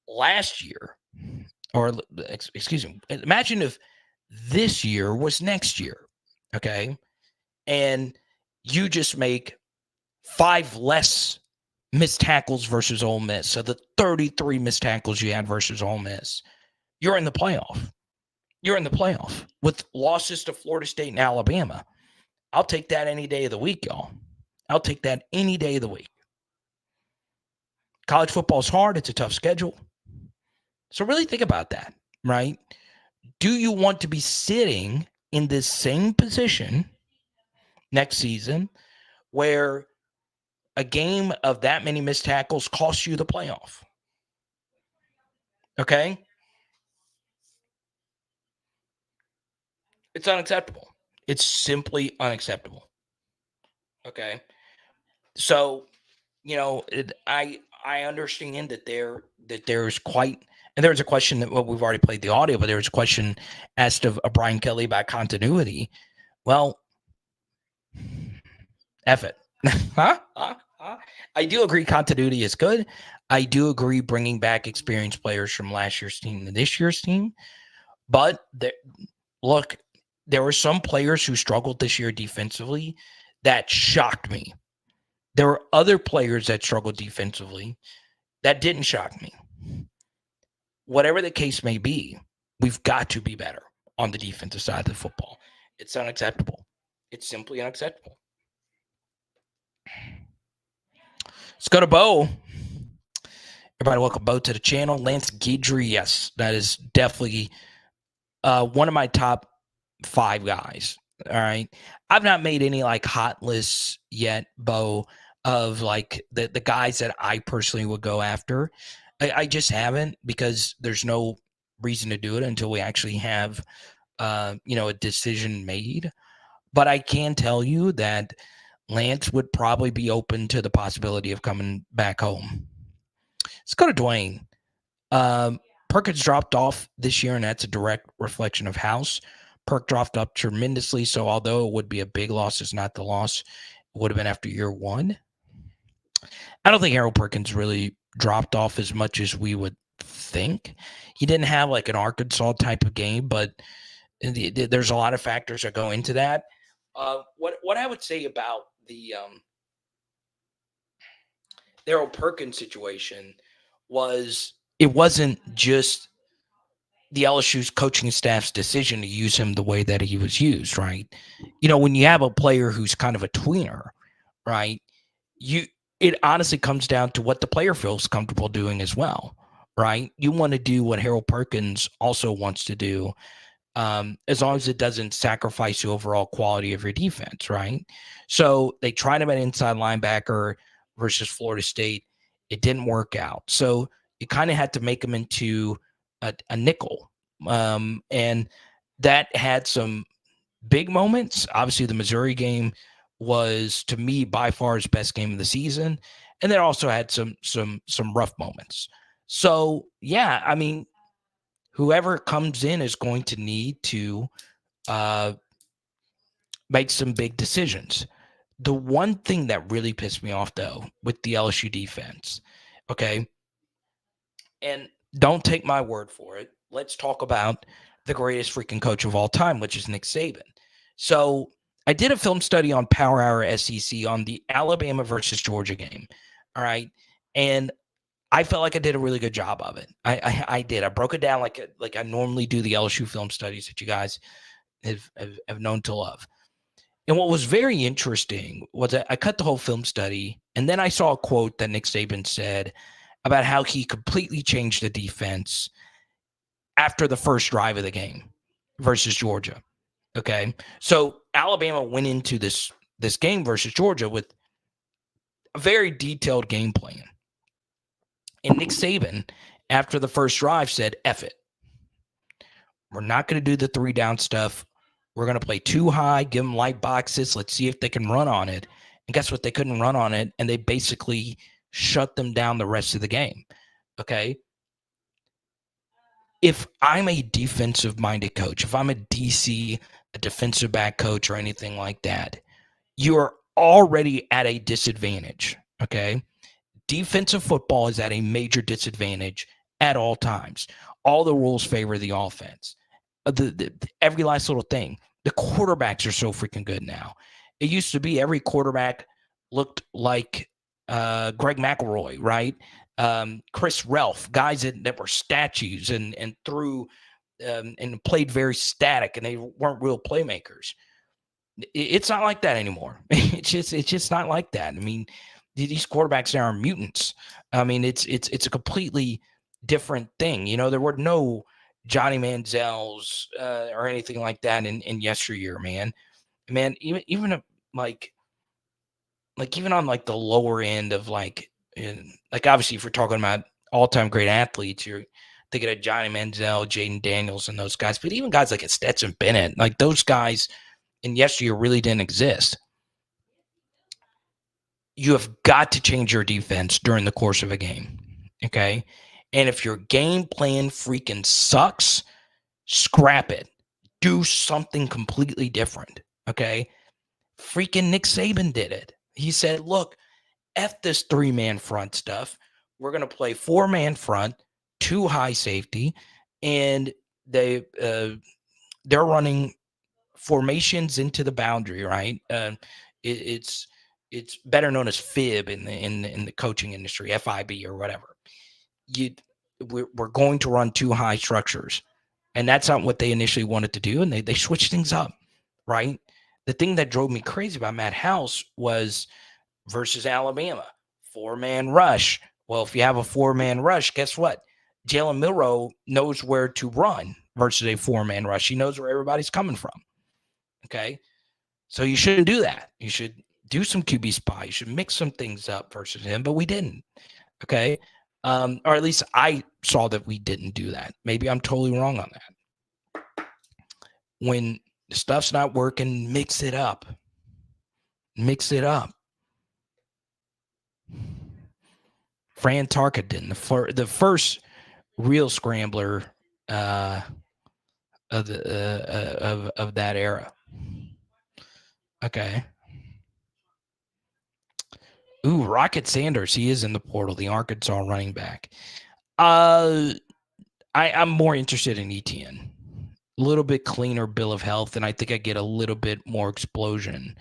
last year, imagine if this year was next year, okay? And you just make 5 less missed tackles versus Ole Miss. So the 33 missed tackles you had versus Ole Miss, you're in the playoff. You're in the playoff with losses to Florida State and Alabama. I'll take that any day of the week, y'all. I'll take that any day of the week. College football is hard. It's a tough schedule. So really think about that, right? Do you want to be sitting in this same position next season where a game of that many missed tackles costs you the playoff? Okay? It's unacceptable. It's simply unacceptable. Okay? So, I understand that there's quite, and there's a question that, we've already played the audio, but there's a question asked of Brian Kelly about continuity. Well, F it. I do agree continuity is good. I do agree bringing back experienced players from last year's team to this year's team. But there were some players who struggled this year defensively that shocked me. There were other players that struggled defensively that didn't shock me. Whatever the case may be, we've got to be better on the defensive side of the football. It's unacceptable. It's simply unacceptable. Let's go to Bo. Everybody, welcome Bo to the channel. Lance Guidry, yes, that is definitely one of my top 5 guys. All right. I've not made any hot lists yet, Bo, of the guys that I personally would go after. I just haven't, because there's no reason to do it until we actually have a decision made. But I can tell you that Lance would probably be open to the possibility of coming back home. Let's go to Dwayne. Perkins dropped off this year, and that's a direct reflection of House. Perk dropped up tremendously, so although it would be a big loss, it's not the loss. It would have been after year 1. I don't think Harold Perkins really dropped off as much as we would think. He didn't have an Arkansas type of game, but there's a lot of factors that go into that. What I would say about the Harold Perkins situation was, it wasn't just the LSU's coaching staff's decision to use him the way that he was used, right? When you have a player who's kind of a tweener, right, it honestly comes down to what the player feels comfortable doing as well, right? You want to do what Harold Perkins also wants to do, as long as it doesn't sacrifice the overall quality of your defense, right? So they tried him at inside linebacker versus Florida State. It didn't work out. So you kind of had to make him into a nickel. And that had some big moments. Obviously, the Missouri game was, to me, by far his best game of the season. And then also had some rough moments. So, yeah, I mean, whoever comes in is going to need to make some big decisions. The one thing that really pissed me off, though, with the LSU defense, okay, and don't take my word for it. Let's talk about the greatest freaking coach of all time, which is Nick Saban. So I did a film study on Power Hour SEC on the Alabama versus Georgia game. All right. And I felt like I did a really good job of it. I did. I broke it down like I normally do the LSU film studies that you guys have known to love. And what was very interesting was that I cut the whole film study, and then I saw a quote that Nick Saban said about how he completely changed the defense after the first drive of the game versus Georgia. Okay. So Alabama went into this game versus Georgia with a very detailed game plan. And Nick Saban, after the first drive, said, F it. We're not going to do the 3-down stuff. We're going to play too high, give them light boxes. Let's see if they can run on it. And guess what? They couldn't run on it, and they basically shut them down the rest of the game. Okay? If I'm a defensive-minded coach, if I'm a DC, a defensive back coach, or anything like that, you're already at a disadvantage. Okay? Defensive football is at a major disadvantage at all times. All the rules favor the offense. Every last little thing. The quarterbacks are so freaking good now. It used to be every quarterback looked like Greg McElroy, right? Chris Relf, guys that were statues and threw and played very static, and they weren't real playmakers. It's not like that anymore. It's just not like that. I mean, these quarterbacks now are mutants. I mean, it's a completely different thing. You know, there were no Johnny Manziels or anything like that in yesteryear, man. Even like even on like the lower end of like obviously if we're talking about all-time great athletes, you're thinking of Johnny Manziel, Jaden Daniels, and those guys. But even guys like Stetson Bennett, like those guys in yesteryear really didn't exist. You have got to change your defense during the course of a game, okay? And if your game plan freaking sucks, scrap it. Do something completely different, okay? Freaking Nick Saban did it. He said, look, F this 3-man front stuff. We're going to play 4-man front, 2 high safety, and they're running formations into the boundary, right? It's better known as FIB in the coaching industry, FIB or whatever. We're going to run 2 high structures, and that's not what they initially wanted to do, and they switched things up, right? The thing that drove me crazy about Matt House was versus Alabama, 4-man rush. Well, if you have a 4-man rush, guess what? Jalen Milroe knows where to run versus a 4-man rush. He knows where everybody's coming from. Okay, so you shouldn't do that. You should do some QB spy. You should mix some things up versus him, but we didn't. Okay. Or at least I saw that we didn't do that. Maybe I'm totally wrong on that. When the stuff's not working, mix it up. Mix it up. Fran Tarkenton, the first real scrambler of that era. Okay. Ooh, Rocket Sanders. He is in the portal, the Arkansas running back. I'm more interested in ETN. A little bit cleaner bill of health, and I think I get a little bit more explosion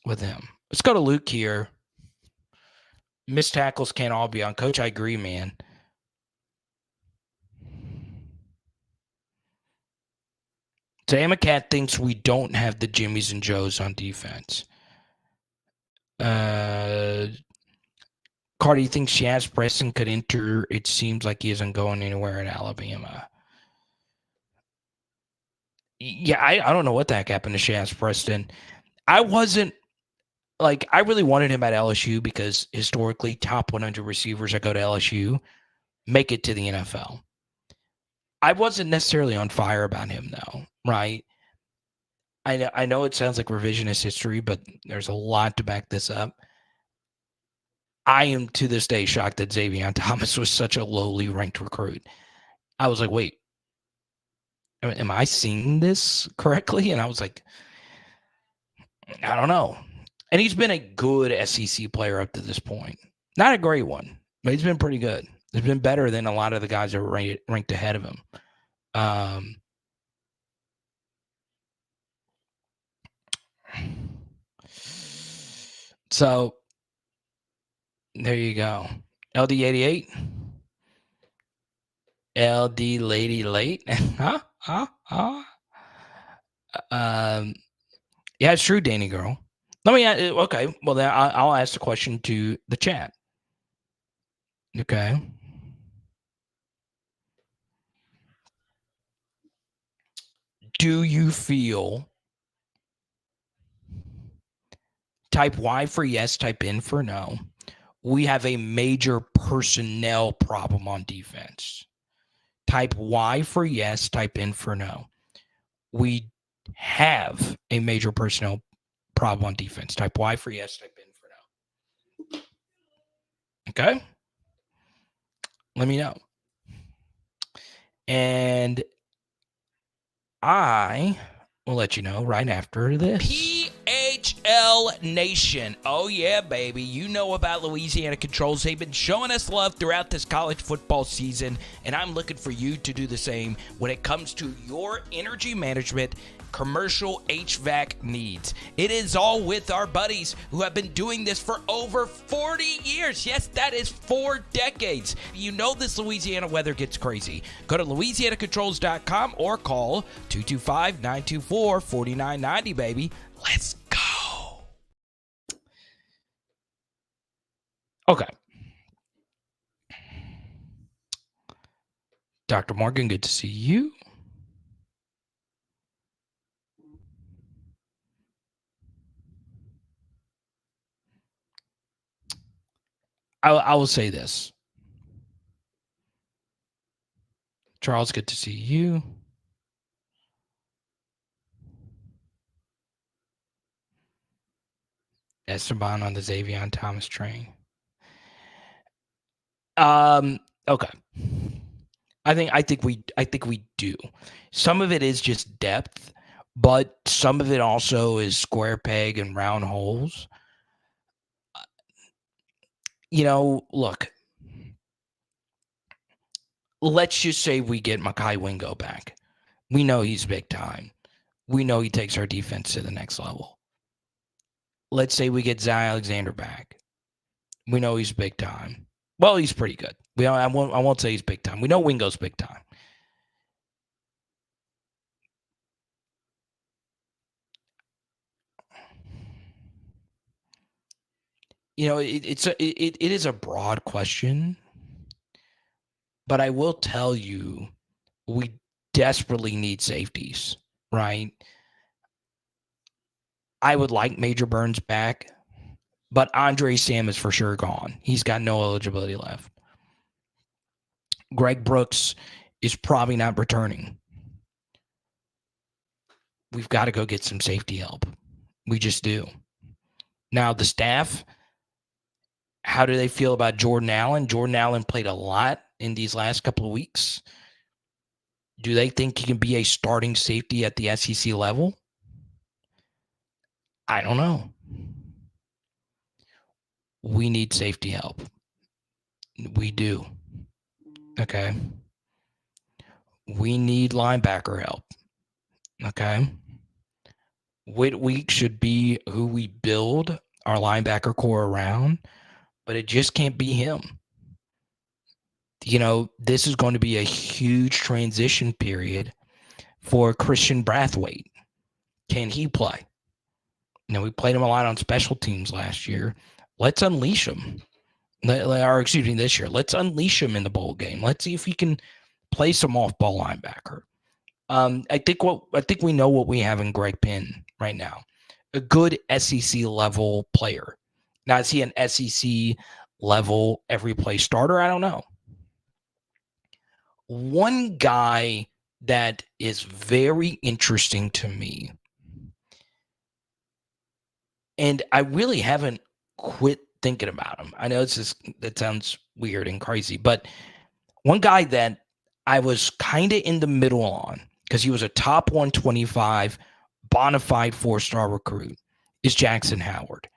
with him. Let's go to Luke here. Missed tackles can't all be on coach. I agree, man. Zamacat thinks we don't have the Jimmies and Joes on defense. Cardi, you think Shaz Preston could enter? It seems like he isn't going anywhere in Alabama. Yeah, I don't know what the heck happened to Shaz Preston. I really wanted him at LSU because historically top 100 receivers that go to LSU make it to the NFL. I wasn't necessarily on fire about him though, right? I know it sounds like revisionist history, but there's a lot to back this up. I am to this day shocked that Xavier Thomas was such a lowly ranked recruit. I was like, wait, am I seeing this correctly? And I was like, I don't know. And he's been a good SEC player up to this point. Not a great one, but he's been pretty good. He's been better than a lot of the guys that were ranked ahead of him. So there you go. LD88. LD Lady Late. Huh? Yeah, it's true, Danny Girl. Let me okay. Well, then I'll ask the question to the chat. Okay. Do you feel type Y for yes, type N for no? We have a major personnel problem on defense. Type Y for yes, type N for no. We have a major personnel problem on defense. Type Y for yes, type N for no. Okay? Let me know. And I will let you know right after this. PHL Nation. Oh, yeah, baby. You know about Louisiana Controls. They've been showing us love throughout this college football season, and I'm looking for you to do the same when it comes to your energy management commercial HVAC needs. It is all with our buddies who have been doing this for over 40 years. Yes, that is 4 decades. You know this Louisiana weather gets crazy. Go to LouisianaControls.com or call 225-924-4990, baby. Let's go. Okay. Dr. Morgan, good to see you. I will say this. Charles, good to see you. Esteban on the Xavier Thomas train. Okay. I think we do. Some of it is just depth, but some of it also is square peg and round holes. You know, look, let's just say we get Makai Wingo back. We know he's big time. We know he takes our defense to the next level. Let's say we get Zay Alexander back. We know he's big time. Well, he's pretty good. I won't say he's big time. We know Wingo's big time. You know, it is a broad question, but I will tell you, we desperately need safeties, right? I would like Major Burns back, but Andre Sam is for sure gone. He's got no eligibility left. Greg Brooks is probably not returning. We've got to go get some safety help. We just do. Now, the staff, how do they feel about Jordan Allen? Jordan Allen played a lot in these last couple of weeks. Do they think he can be a starting safety at the SEC level? I don't know. We need safety help. We do. Okay. We need linebacker help. Okay. Whitweek should be who we build our linebacker core around, but it just can't be him. You know, this is going to be a huge transition period for Christian Brathwaite. Can he play? You know, we played him a lot on special teams last year. Let's unleash him. Or excuse me, this year. Let's unleash him in the bowl game. Let's see if he can play some off-ball linebacker. I think we know what we have in Greg Penn right now. A good SEC level player. Now, is he an SEC level every play starter? I don't know. One guy that is very interesting to me, and I really haven't quit thinking about him. I know that sounds weird and crazy, but one guy that I was kind of in the middle on, because he was a top 125 bona fide 4-star recruit, is Jackson Howard.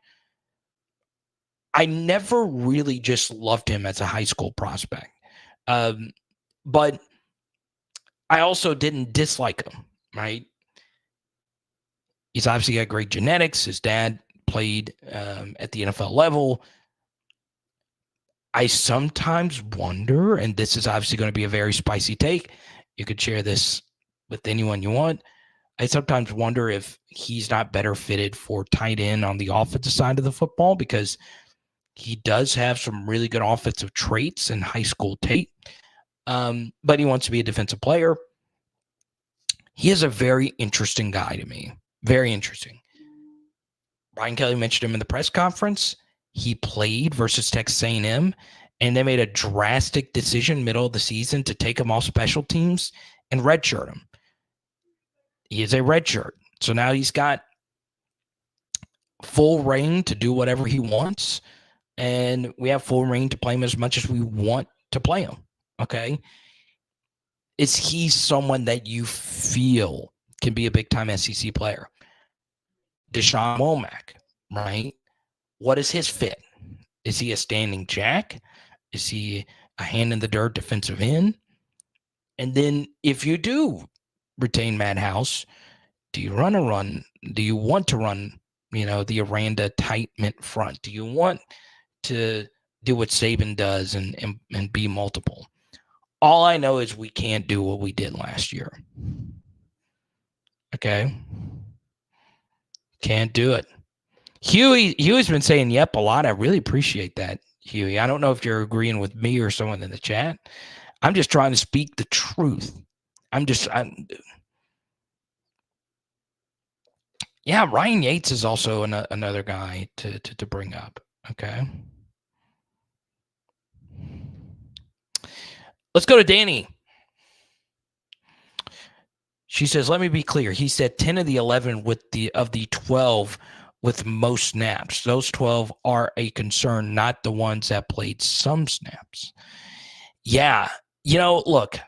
I never really just loved him as a high school prospect. But I also didn't dislike him, right? He's obviously got great genetics. His dad played at the NFL level. I sometimes wonder, and this is obviously going to be a very spicy take. You could share this with anyone you want. I sometimes wonder if he's not better fitted for tight end on the offensive side of the football, because he does have some really good offensive traits and high school tape, but he wants to be a defensive player. He is a very interesting guy to me. Very interesting. Brian Kelly mentioned him in the press conference. He played versus Texas A&M, and they made a drastic decision middle of the season to take him off special teams and redshirt him. He is a redshirt. So now he's got full reign to do whatever he wants, and we have full reign to play him as much as we want to play him, okay? Is he someone that you feel can be a big-time SEC player? Deshaun Womack, right? What is his fit? Is he a standing jack? Is he a hand-in-the-dirt defensive end? And then if you do retain Matt House, do you want to run, the Aranda tight mint front? Do you want to do what Saban does and be multiple? All I know is we can't do what we did last year. Okay? Can't do it. Huey's been saying yep a lot. I really appreciate that, Huey. I don't know if you're agreeing with me or someone in the chat. I'm just trying to speak the truth. Yeah, Ryan Yates is also another guy to bring up. Okay. Let's go to Danny. She says, let me be clear. He said 10 of the 11 of the 12 with most snaps. Those 12 are a concern, not the ones that played some snaps. Yeah. Look.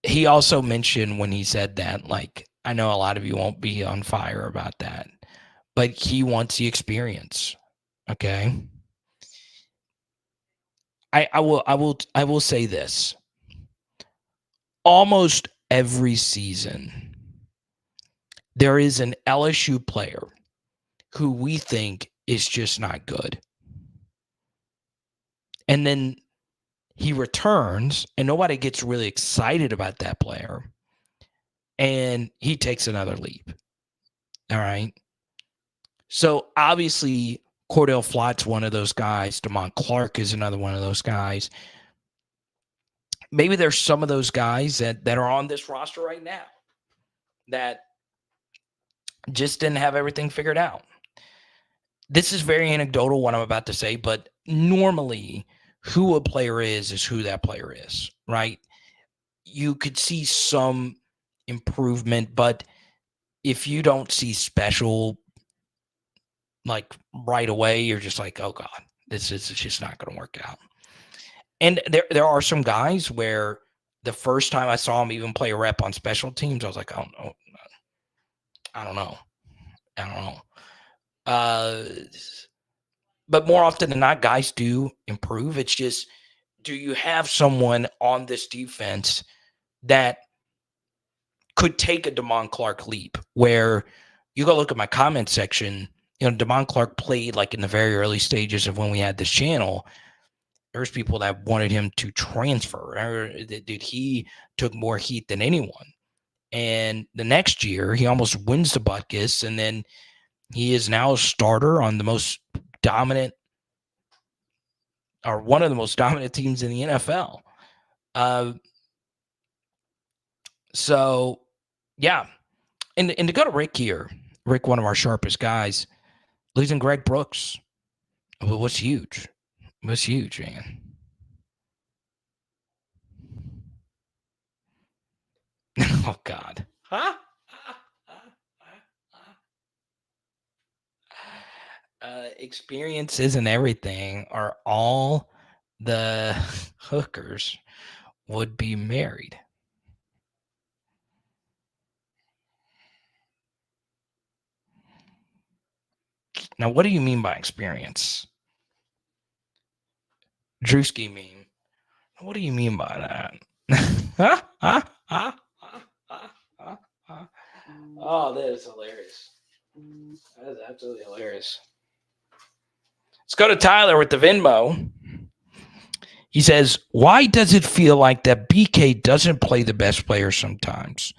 He also mentioned when he said that, I know a lot of you won't be on fire about that, but he wants the experience. Okay. I will say this. Almost every season, there is an LSU player who we think is just not good. And then he returns, and nobody gets really excited about that player, and he takes another leap. All right? So, obviously, Cordell Flott's one of those guys. Damon Clark is another one of those guys. Maybe there's some of those guys that are on this roster right now that just didn't have everything figured out. This is very anecdotal, what I'm about to say, but normally who a player is who that player is, right? You could see some improvement, but if you don't see special right away, you're just like, oh God, this is just not going to work out. And there are some guys where the first time I saw him even play a rep on special teams, I was like, I don't know. But more often than not, guys do improve. It's just, do you have someone on this defense that could take a Damon Clark leap? Where you go look at my comment section, Damon Clark played in the very early stages of when we had this channel. There's people that wanted him to transfer. Dude, he took more heat than anyone. And the next year, he almost wins the Butkus, and then He is now a starter on the most dominant, or one of the most dominant teams in the NFL. So, yeah. And to go to Rick here, Rick, one of our sharpest guys, losing Greg Brooks was huge. It was huge, man. Oh, God. Experiences and everything are all the hookers would be married. Now, what do you mean by experience? Drewski mean. What do you mean by that? Oh, that is hilarious. That is absolutely hilarious. Let's go to Tyler with the Venmo. He says, why does it feel like that BK doesn't play the best player sometimes?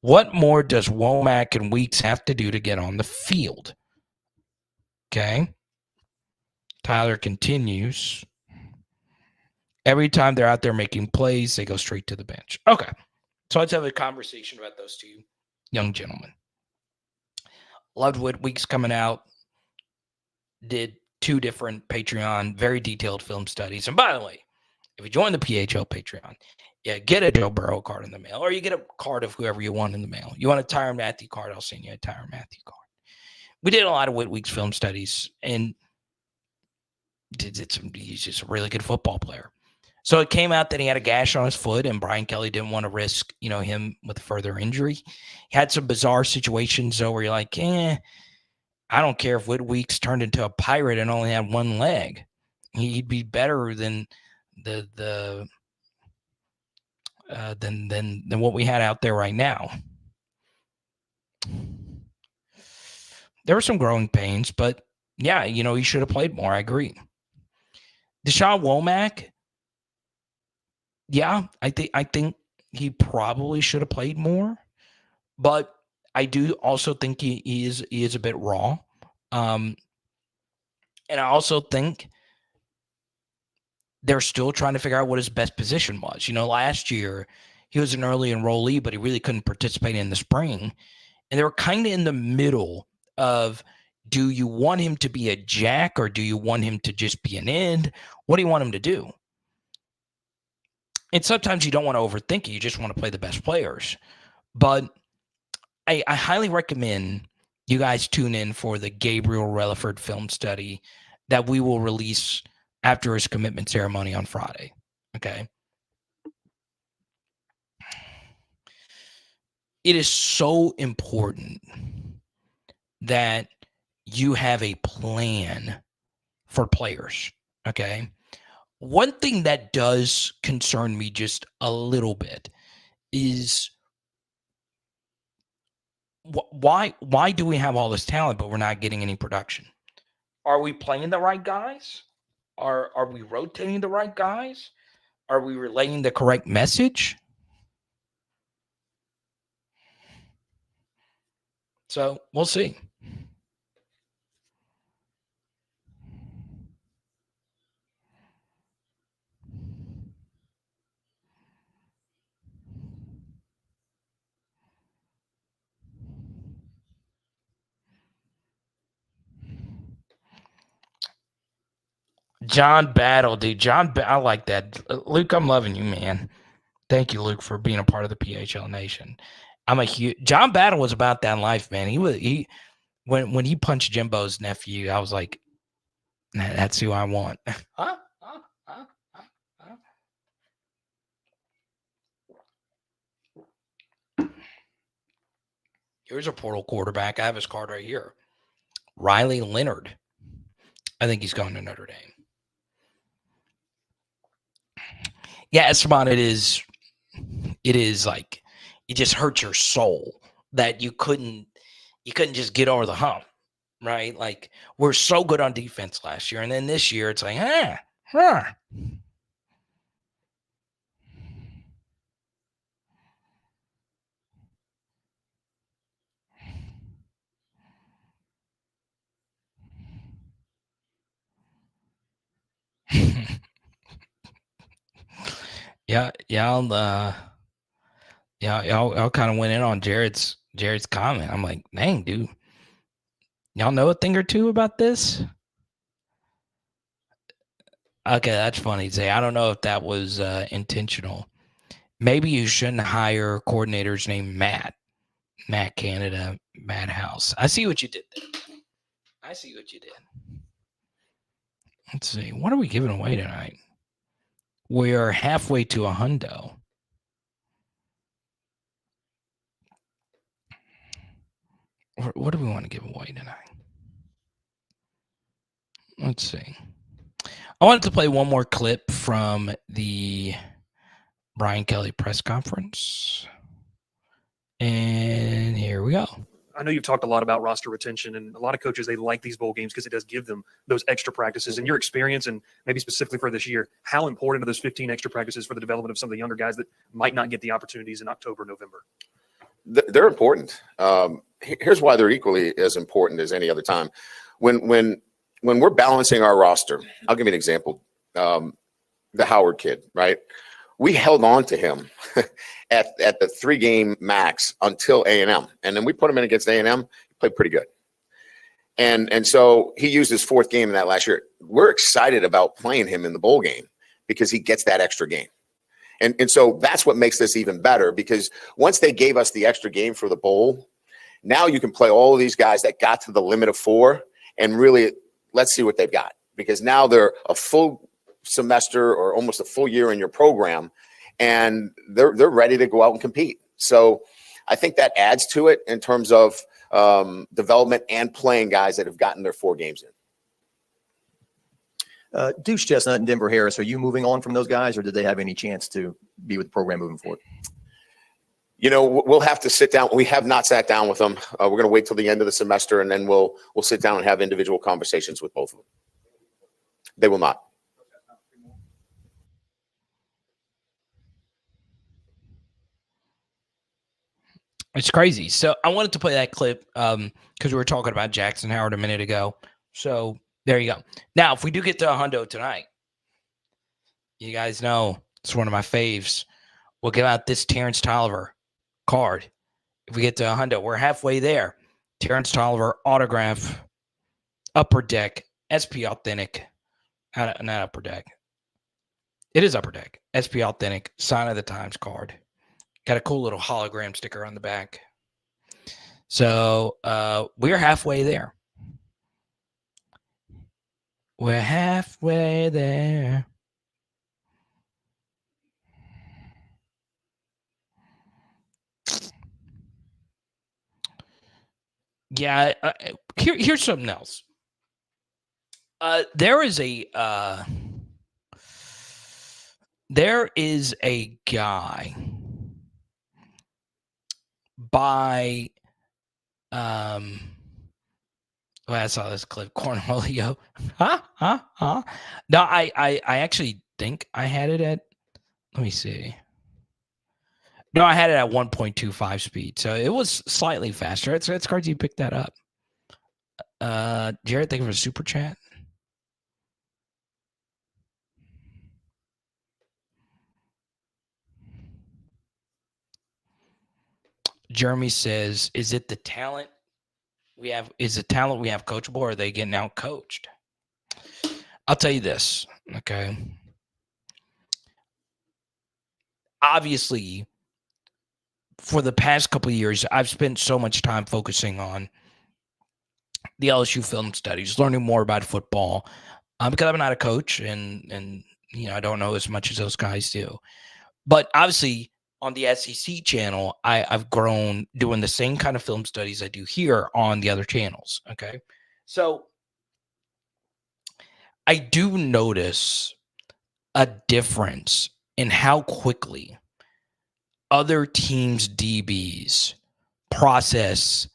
What more does Womack and Weeks have to do to get on the field? Okay. Tyler continues. Every time they're out there making plays, they go straight to the bench. Okay. So let's have a conversation about those two young gentlemen. Loved what Weeks coming out. Did 2 different Patreon, very detailed film studies. And by the way, if you join the PHL Patreon, yeah, get a Joe Burrow card in the mail, or you get a card of whoever you want in the mail. You want a Tyrann Mathieu card, I'll send you a Tyrann Mathieu card. We did a lot of Whit Weeks film studies, and he's just a really good football player. So it came out that he had a gash on his foot, and Brian Kelly didn't want to risk, him with further injury. He had some bizarre situations, though, where you're like, I don't care if Whit Weeks turned into a pirate and only had one leg. He'd be better than than what we had out there right now. There were some growing pains, but yeah, he should have played more. I agree. Deshaun Womack, yeah, I think he probably should have played more, but I do also think he is a bit raw. And I also think they're still trying to figure out what his best position was. Last year he was an early enrollee, but he really couldn't participate in the spring. And they were kind of in the middle of, do you want him to be a jack or do you want him to just be an end? What do you want him to do? And sometimes you don't want to overthink it. You just want to play the best players. But I highly recommend you guys tune in for the Gabriel Relaford film study that we will release after his commitment ceremony on Friday. Okay. It is so important that you have a plan for players. Okay. One thing that does concern me just a little bit is why do we have all this talent, but we're not getting any production? Are we playing the right guys? Are we rotating the right guys? Are we relaying the correct message? So we'll see. John Battle, dude. I like that. Luke, I'm loving you, man. Thank you, Luke, for being a part of the PHL Nation. John Battle was about that life, man. When he punched Jimbo's nephew, I was like, that's who I want. Huh? Here's a portal quarterback. I have his card right here. Riley Leonard. I think he's going to Notre Dame. Yeah, Esteban, it is like, it just hurts your soul that you couldn't just get over the hump, right? Like, we're so good on defense last year, and then this year it's like, Yeah, y'all kind of went in on Jared's comment. I'm like, dang, dude, y'all know a thing or two about this? Okay, that's funny, Zay. I don't know if that was intentional. Maybe you shouldn't hire coordinators named Matt Canada, Matt House. I see what you did there. I see what you did. Let's see. What are we giving away tonight? We are halfway to a hundo. What do we want to give away tonight? Let's see. I wanted to play one more clip from the Brian Kelly press conference. And here we go. I know you've talked a lot about roster retention, and a lot of coaches, they like these bowl games because it does give them those extra practices. In your experience, and maybe specifically for this year, how important are those 15 extra practices for the development of some of the younger guys that might not get the opportunities in October, November? They're important. Here's why they're equally as important as any other time. When we're balancing our roster, I'll give you an example. The Howard kid, right? We held on to him at the 3-game max until A&M, and then we put him in against A&M. He played pretty good, and so he used his 4th game in that last year. We're excited about playing him in the bowl game because he gets that extra game, and so that's what makes this even better. Because once they gave us the extra game for the bowl, now you can play all of these guys that got to the limit of 4, and really let's see what they've got, because now they're a full semester or almost a full year in your program, and they're ready to go out and compete. So I think that adds to it in terms of development and playing guys that have gotten their 4 games in. Deuce Chestnut and Denver Harris, are you moving on from those guys, or did they have any chance to be with the program moving forward? You know, we'll have to sit down. We have not sat down with them. We're going to wait till the end of the semester, and then we'll sit down and have individual conversations with both of them. They will not. It's crazy. So I wanted to play that clip because we were talking about Jackson Howard a minute ago. So there you go. Now, if we do get to a hundo tonight, you guys know it's one of my faves. We'll give out this Terrence Tolliver card. If we get to a hundo, we're halfway there. Terrence Tolliver autograph, Upper Deck, SP Authentic. Not Upper Deck. It is Upper Deck. SP Authentic, Sign of the Times card. Got a cool little hologram sticker on the back. So we're halfway there. We're halfway there. Yeah, here's something else. There is a guy by well, I saw this clip, Cornholio. No, I actually think I had it at, let me see. No, I had it at 1.25 speed, so it was slightly faster. It's crazy you picked that up. Jared, thank you for a super chat. Jeremy says, is it the talent we have? Is the talent we have coachable, or are they getting out coached? I'll tell you this, okay? Obviously, for the past couple of years, I've spent so much time focusing on the LSU film studies, learning more about football, because I'm not a coach, and you know, I don't know as much as those guys do. But obviously, on the SEC channel, I've grown doing the same kind of film studies I do here on the other channels. Okay, so I do notice a difference in how quickly other teams' DBs process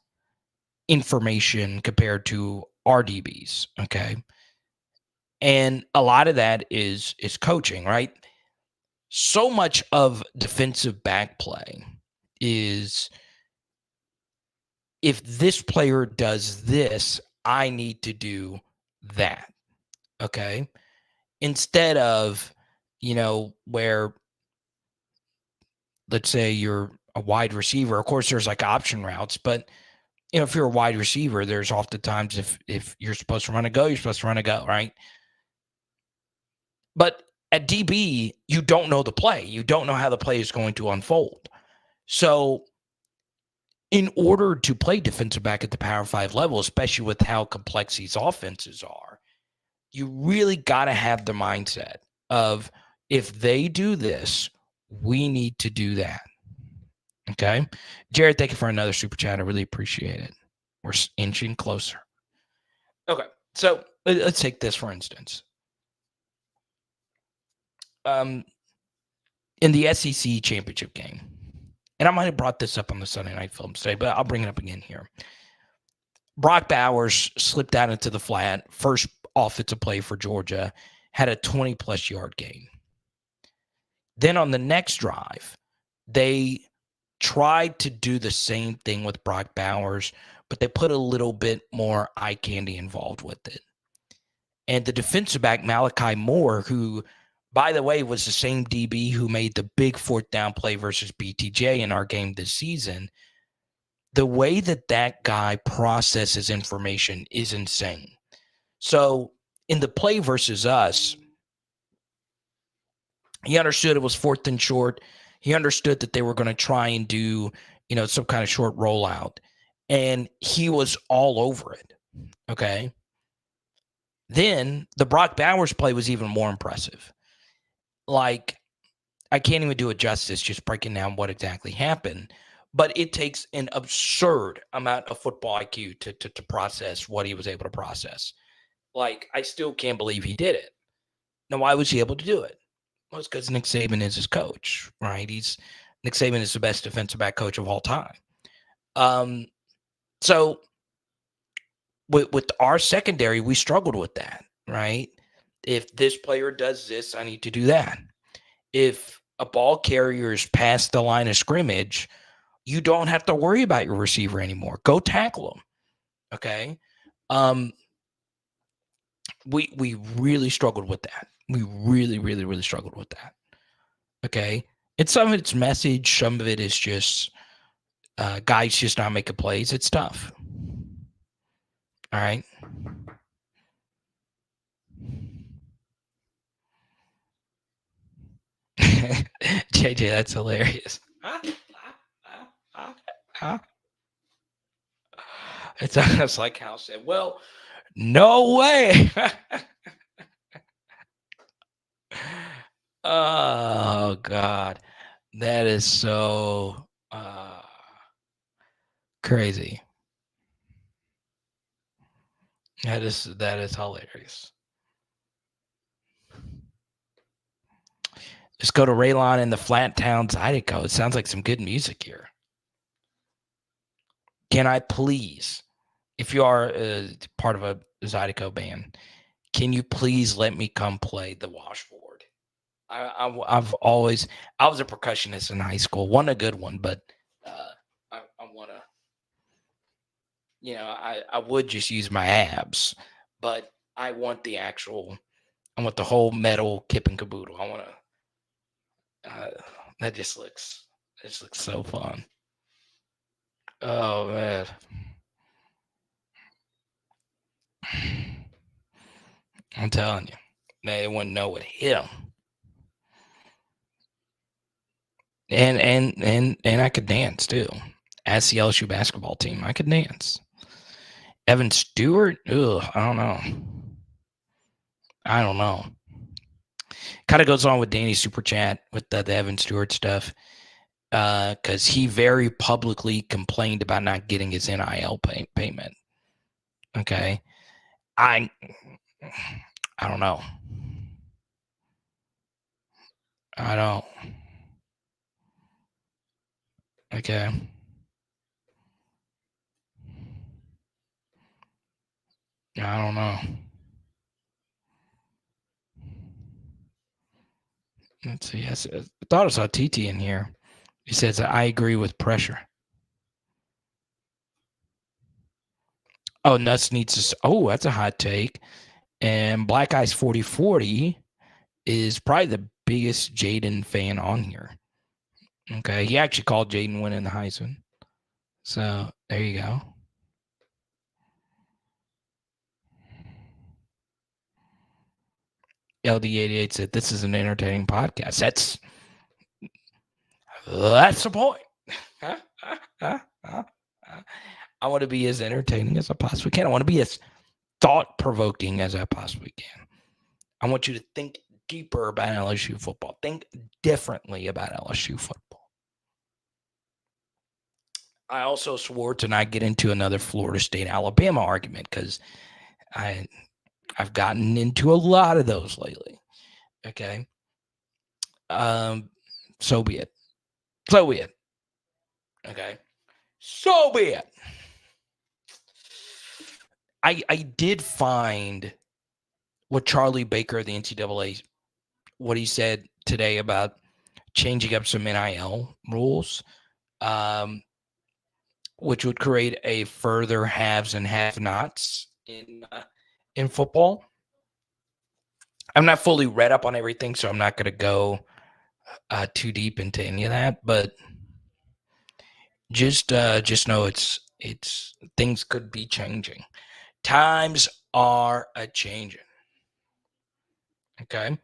information compared to our DBs. Okay, and a lot of that is coaching, right? So much of defensive back play is, if this player does this, I need to do that. Okay. Instead of, you know, where let's say you're a wide receiver. Of course, there's like option routes, but if you're a wide receiver, there's oftentimes if you're supposed to run a go, you're supposed to run a go, right? But at DB, you don't know the play. You don't know how the play is going to unfold. So in order to play defensive back at the Power 5 level, especially with how complex these offenses are, you really got to have the mindset of, if they do this, we need to do that. Okay? Jared, thank you for another super chat. I really appreciate it. We're inching closer. Okay. So let's take this, for instance. In the SEC championship game, and I might have brought this up on the Sunday Night Film today, but I'll bring it up again here. Brock Bowers slipped out into the flat, first offensive play for Georgia, had a 20-plus yard gain. Then on the next drive, they tried to do the same thing with Brock Bowers, but they put a little bit more eye candy involved with it. And the defensive back, Malachi Moore, who, by the way, was the same DB who made the big fourth down play versus BTJ in our game this season, the way that that guy processes information is insane. So in the play versus us, he understood it was fourth and short. He understood that they were going to try and do, some kind of short rollout. And he was all over it. Okay. Then the Brock Bowers play was even more impressive. Like, I can't even do it justice just breaking down what exactly happened. But it takes an absurd amount of football IQ to process what he was able to process. Like, I still can't believe he did it. Now, why was he able to do it? Well, it's because Nick Saban is his coach, right? Nick Saban is the best defensive back coach of all time. So with our secondary, we struggled with that, right? If this player does this, I need to do that. If a ball carrier is past the line of scrimmage, you don't have to worry about your receiver anymore. Go tackle him. Okay. We really struggled with that. We really, really, really struggled with that. Okay. And some of it's message. Some of it is just guys just not making plays. It's tough. All right. JJ, that's hilarious. It's almost like Hal said, well, no way. Oh, God. That is so crazy. That is hilarious. Just go to Raylon in the Flat Town Zydeco. It sounds like some good music here. Can I please, if you are part of a Zydeco band, can you please let me come play the washboard? I was a percussionist in high school. Wasn't a good one, but I want to, I would just use my abs, but I want the whole metal kip and caboodle. I want to. That just looks so fun. Oh, man. I'm telling you, they wouldn't know what hit them. And I could dance too. As the LSU basketball team, I could dance. Evan Stewart, I don't know. Kind of goes on with Danny's super chat with the Evan Stewart stuff, because he very publicly complained about not getting his NIL payment. Okay, I don't know. I don't. Okay. I don't know. Let's see. I thought I saw TT in here. He says, I agree with pressure. Oh, Nuts needs to. Oh, that's a hot take. And Black Eyes 4040 is probably the biggest Jaden fan on here. Okay. He actually called Jaden winning the Heisman. So there you go. LD88 said this is an entertaining podcast. That's the point. I want to be as entertaining as I possibly can. I want to be as thought-provoking as I possibly can. I want you to think deeper about LSU football. Think differently about LSU football. I also swore to not get into another Florida State Alabama argument because I've gotten into a lot of those lately. Okay. So be it. So be it. Okay. So be it. I did find what Charlie Baker of the NCAA, what he said today about changing up some NIL rules, which would create a further haves and have-nots in football. I'm not fully read up on everything, so I'm not going to go too deep into any of that. But just know it's things could be changing. Times are a changing. Okay.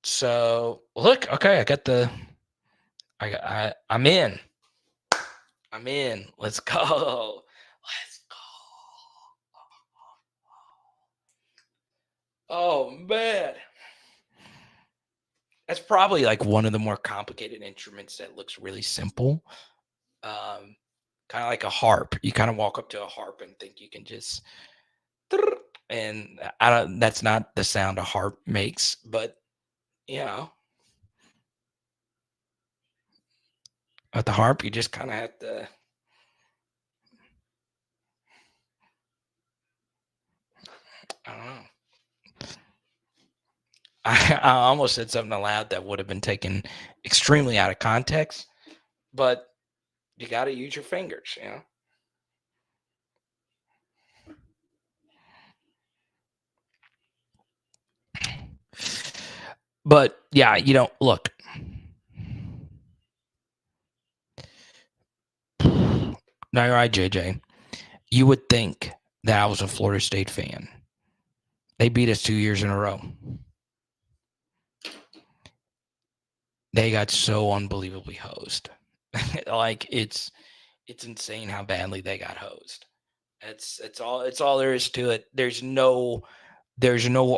So look, okay, I'm in. Let's go. Oh man. That's probably like one of the more complicated instruments that looks really simple. Kind of like a harp. You kind of walk up to a harp and think you can just, and that's not the sound a harp makes, but you know, at the harp, you just kind of have to. I don't know. I almost said something aloud that would have been taken extremely out of context, but you got to use your fingers, you know. But yeah, look. Now you're right, JJ. You would think that I was a Florida State fan. They beat us 2 years in a row. They got so unbelievably hosed. Like it's insane how badly they got hosed. It's all there is to it. There's no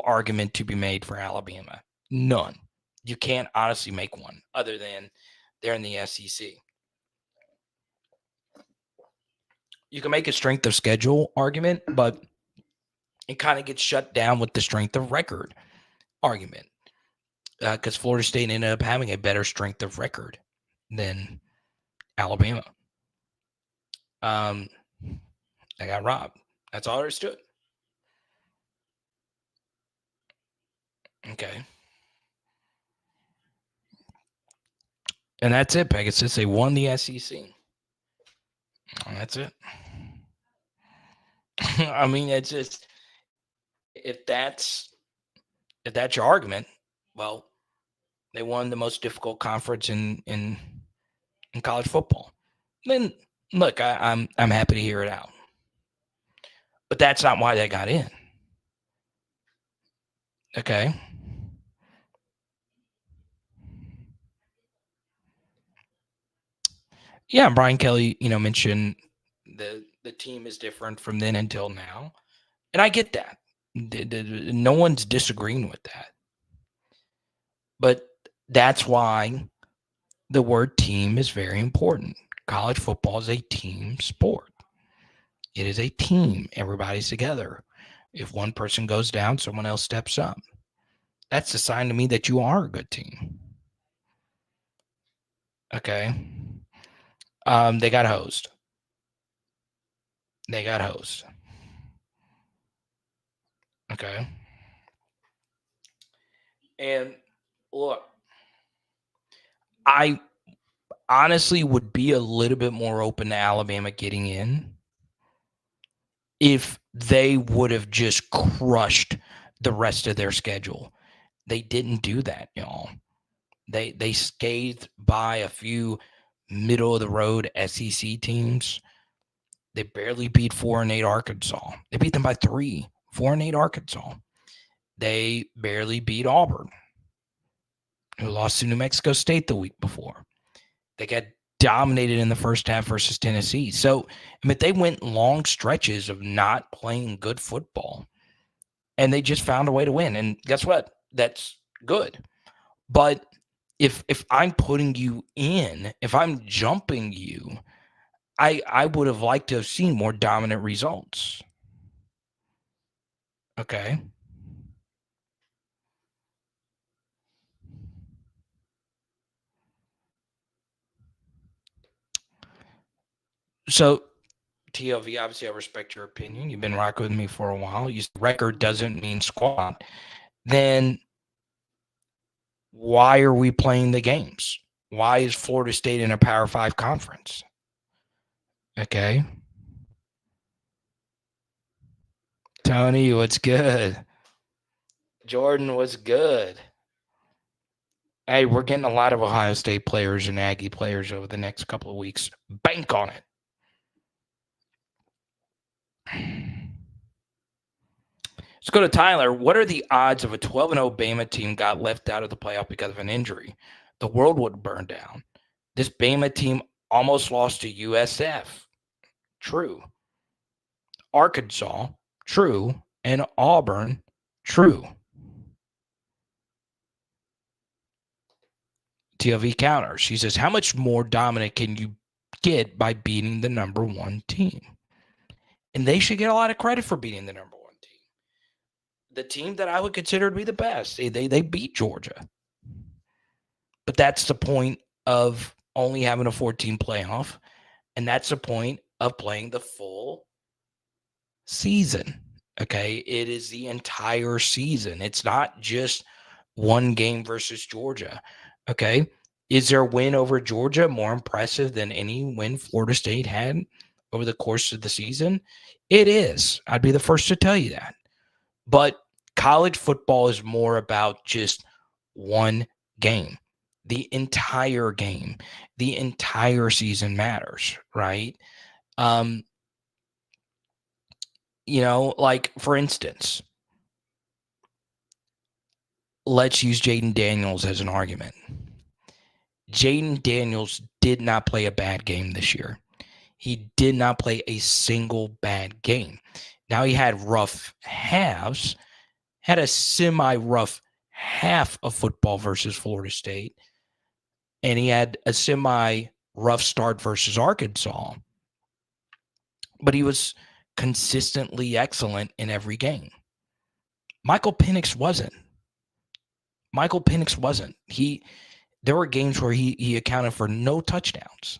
argument to be made for Alabama. None. You can't honestly make one other than they're in the SEC. You can make a strength of schedule argument, but it kind of gets shut down with the strength of record argument. Because Florida State ended up having a better strength of record than Alabama. They got robbed. That's all there is to it. Okay. And that's it, Pegasus. They won the SEC. And that's it. I mean, it's just if that's your argument, well, they won the most difficult conference in college football. Then look, I'm happy to hear it out. But that's not why they got in. Okay. Yeah, Brian Kelly, mentioned the team is different from then until now. And I get that. No one's disagreeing with that. But that's why the word team is very important. College football is a team sport. It is a team. Everybody's together. If one person goes down, someone else steps up. That's a sign to me that you are a good team. Okay. They got hosed. Okay. And look, I honestly would be a little bit more open to Alabama getting in if they would have just crushed the rest of their schedule. They didn't do that, y'all. They scathed by a few middle of the road SEC teams. They barely beat 4-8 Arkansas. They beat them by 3. 4-8 Arkansas. They barely beat Auburn, who lost to New Mexico State the week before. They got dominated in the first half versus Tennessee. So, I mean, they went long stretches of not playing good football, and they just found a way to win. And guess what? That's good. But if I'm putting you in, if I'm jumping you, I would have liked to have seen more dominant results. Okay. So, TLV, obviously, I respect your opinion. You've been rocking with me for a while. Record doesn't mean squat. Then why are we playing the games? Why is Florida State in a Power 5 conference? Okay. Tony, what's good? Jordan, what's good? Hey, we're getting a lot of Ohio State players and Aggie players over the next couple of weeks. Bank on it. Let's go to Tyler. What are the odds of a 12-0 Bama team got left out of the playoff because of an injury? The world would burn down. This Bama team almost lost to USF. True. Arkansas. True. And Auburn. True. TLV counter. She says, how much more dominant can you get by beating the number 1 team? And they should get a lot of credit for beating the number 1 team. The team that I would consider to be the best. They beat Georgia. But that's the point of only having a 14 playoff. And that's the point of playing the full season. Okay. It is the entire season. It's not just one game versus Georgia. Okay. Is their win over Georgia more impressive than any win Florida State had over the course of the season? It is. I'd be the first to tell you that. But college football is more about just one game. The entire game, the entire season matters, right? Like, for instance, let's use Jaden Daniels as an argument. Jaden Daniels did not play a bad game this year. He did not play a single bad game. Now, he had rough halves, had a semi-rough half of football versus Florida State, and he had a semi-rough start versus Arkansas. But he was consistently excellent in every game. Michael Penix wasn't. There were games where he accounted for no touchdowns.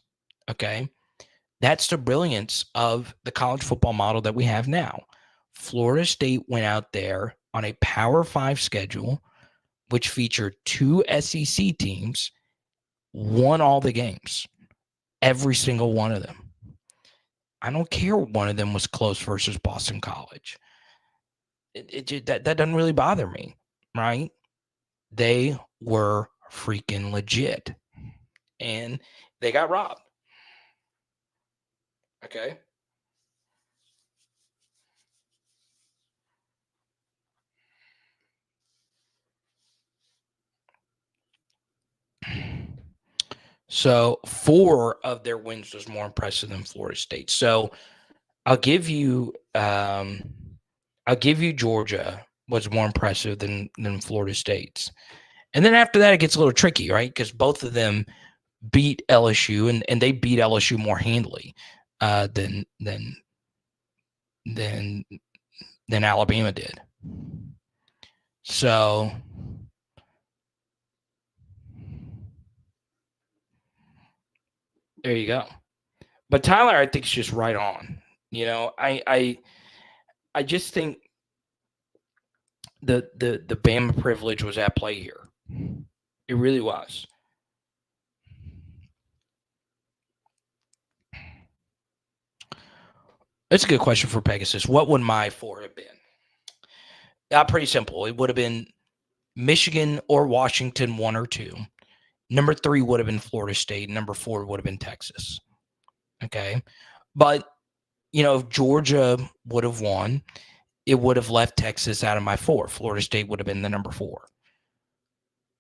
Okay. That's the brilliance of the college football model that we have now. Florida State went out there on a Power 5 schedule, which featured 2 SEC teams, won all the games, every single one of them. I don't care one of them was close versus Boston College. That doesn't really bother me, right? They were freaking legit, and they got robbed. Okay. So 4 of their wins was more impressive than Florida State. So I'll give you Georgia was more impressive than Florida State's. And then after that, it gets a little tricky, right? Because both of them beat LSU, and they beat LSU more handily than Alabama did. So there you go. But Tyler, I think, is just right on. I just think the Bama privilege was at play here. It really was. That's a good question for Pegasus. What would my 4 have been? Pretty simple. It would have been Michigan or Washington 1 or 2, Number 3 would have been Florida State. Number 4 would have been Texas. Okay. But, if Georgia would have won, it would have left Texas out of my 4. Florida State would have been the number 4.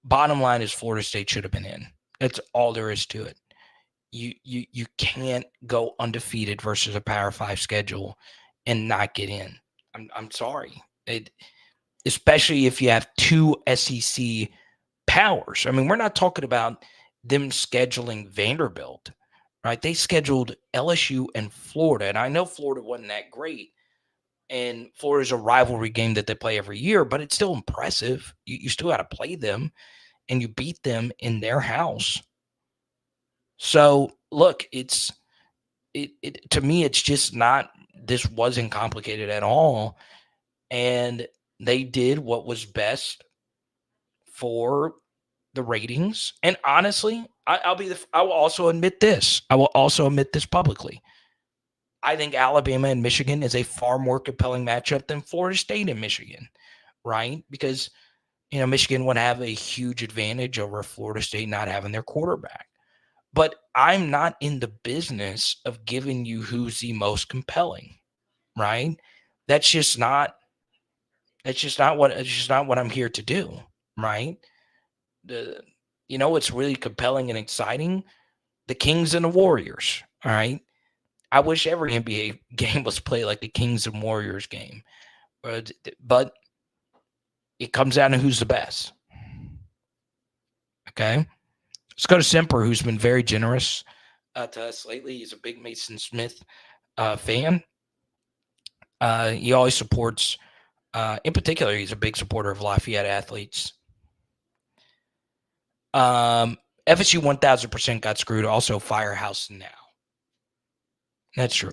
Bottom line is Florida State should have been in. That's all there is to it. You can't go undefeated versus a Power 5 schedule and not get in. I'm sorry. Especially if you have 2 SEC powers. I mean, we're not talking about them scheduling Vanderbilt, right? They scheduled LSU and Florida, and I know Florida wasn't that great, and Florida's a rivalry game that they play every year, but it's still impressive. You still got to play them, and you beat them in their house. So, look, to me, it's just not, this wasn't complicated at all, and they did what was best for the ratings. And honestly, I will also admit this. I will also admit this publicly. I think Alabama and Michigan is a far more compelling matchup than Florida State and Michigan, right? Because, Michigan would have a huge advantage over Florida State not having their quarterback. But I'm not in the business of giving you who's the most compelling, right? That's just not what I'm here to do, right? What's really compelling and exciting? The Kings and the Warriors, all right? I wish every NBA game was played like the Kings and Warriors game. But it comes down to who's the best. Okay? Let's go to Semper, who's been very generous to us lately. He's a big Mason Smith fan. He always supports, in particular, he's a big supporter of Lafayette athletes. FSU 1000% got screwed. Also, Firehouse now. That's true.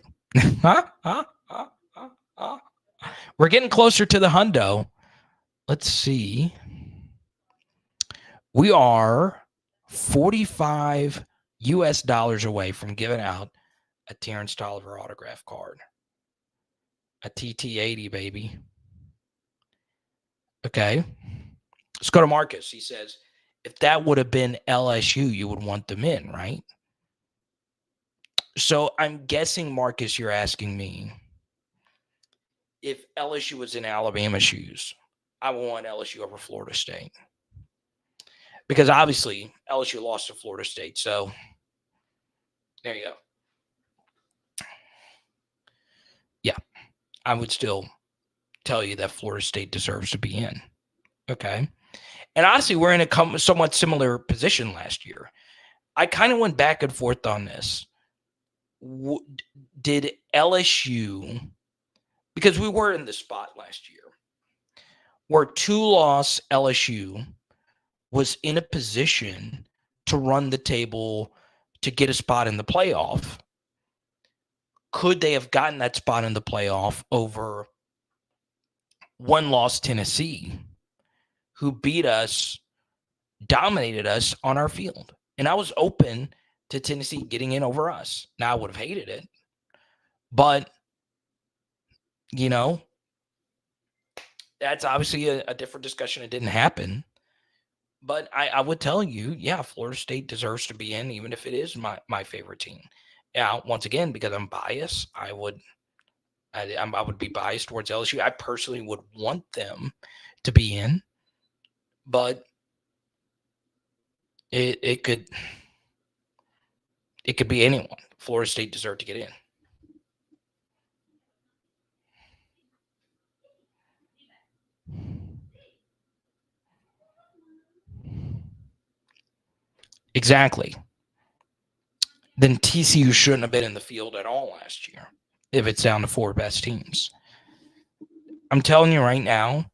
We're getting closer to the hundo. Let's see. We are $45 away from giving out a Terrence Tolliver autograph card. A TT80, baby. Okay. Let's go to Marcus. He says, if that would have been LSU, you would want them in, right? So I'm guessing, Marcus, you're asking me if LSU was in Alabama shoes, I would want LSU over Florida State. Because obviously LSU lost to Florida State. So there you go. Yeah, I would still tell you that Florida State deserves to be in. Okay. And honestly, we're in a somewhat similar position last year. I kind of went back and forth on this. Did LSU, because we were in the spot last year, where 2-loss LSU was in a position to run the table to get a spot in the playoff, could they have gotten that spot in the playoff over 1-loss Tennessee, who beat us, dominated us on our field? And I was open to Tennessee getting in over us. Now, I would have hated it. But, that's obviously a different discussion. It didn't happen. But I would tell you, yeah, Florida State deserves to be in, even if it is my favorite team. Now, once again, because I'm biased, I would be biased towards LSU. I personally would want them to be in. But it could be anyone. Florida State deserved to get in. Exactly. Then TCU shouldn't have been in the field at all last year if it's down to 4 best teams. I'm telling you right now,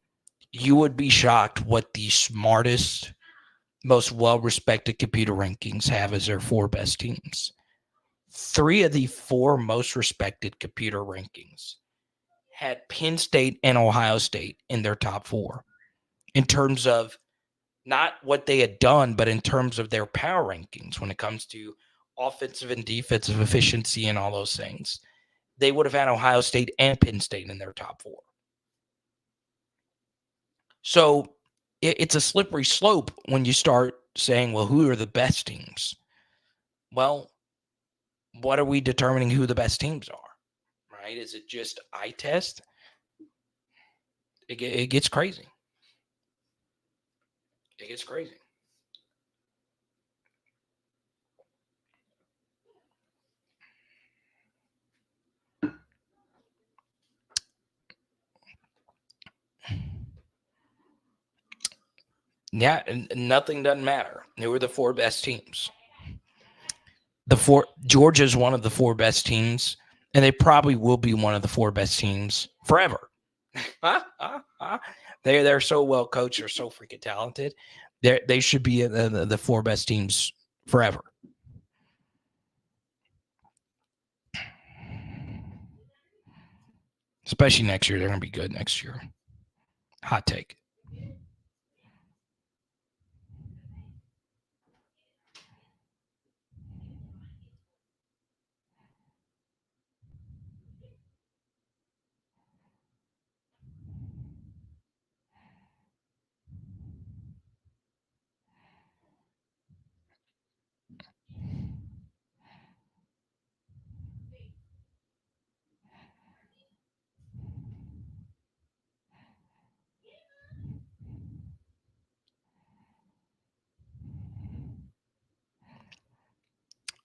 you would be shocked what the smartest, most well-respected computer rankings have as their 4 best teams. 3 of the 4 most respected computer rankings had Penn State and Ohio State in their top 4 in terms of not what they had done, but in terms of their power rankings when it comes to offensive and defensive efficiency and all those things. They would have had Ohio State and Penn State in their top 4. So it's a slippery slope when you start saying, well, who are the best teams? Well, what are we determining who the best teams are? Right? Is it just eye test? It gets crazy. It gets crazy. Yeah, and nothing doesn't matter. Who are the 4 best teams? Georgia's one of the 4 best teams, and they probably will be one of the 4 best teams forever. They're so well coached. They're so freaking talented. They should be the 4 best teams forever. Especially next year. They're going to be good next year. Hot take.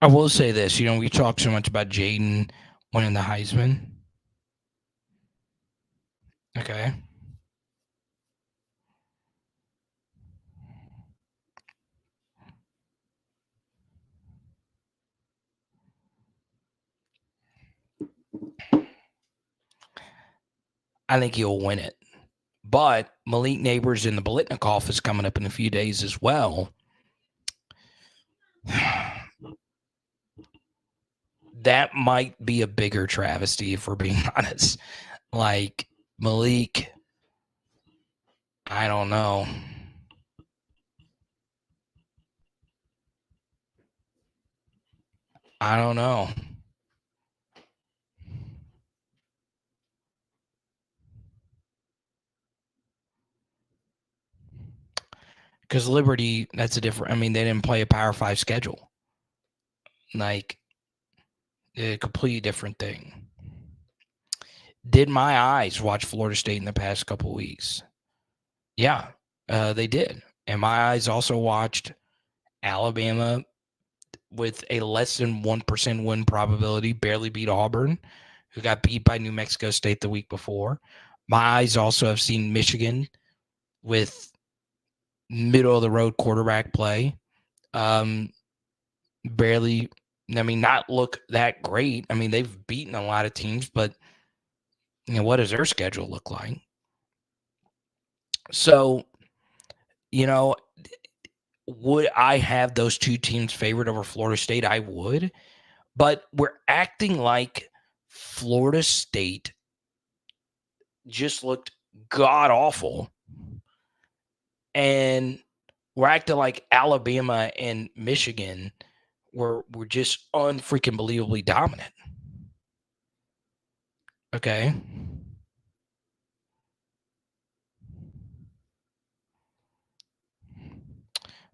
I will say this. We talk so much about Jaden winning the Heisman. Okay. I think he'll win it. But Malik Neighbors and the Biletnikoff is coming up in a few days as well. That might be a bigger travesty, if we're being honest. Like, Malik, I don't know. I don't know. Because Liberty, that's a different. I mean, they didn't play a Power 5 schedule. Like, a completely different thing. Did my eyes watch Florida State in the past couple weeks? Yeah, they did. And my eyes also watched Alabama with a less than 1% win probability, barely beat Auburn, who got beat by New Mexico State the week before. My eyes also have seen Michigan with middle of the road quarterback play. Barely, not look that great. I mean, they've beaten a lot of teams, but what does their schedule look like? So, would I have those 2 teams favored over Florida State? I would. But we're acting like Florida State just looked god-awful. And we're acting like Alabama and Michigan were just unfreaking believably dominant. Okay.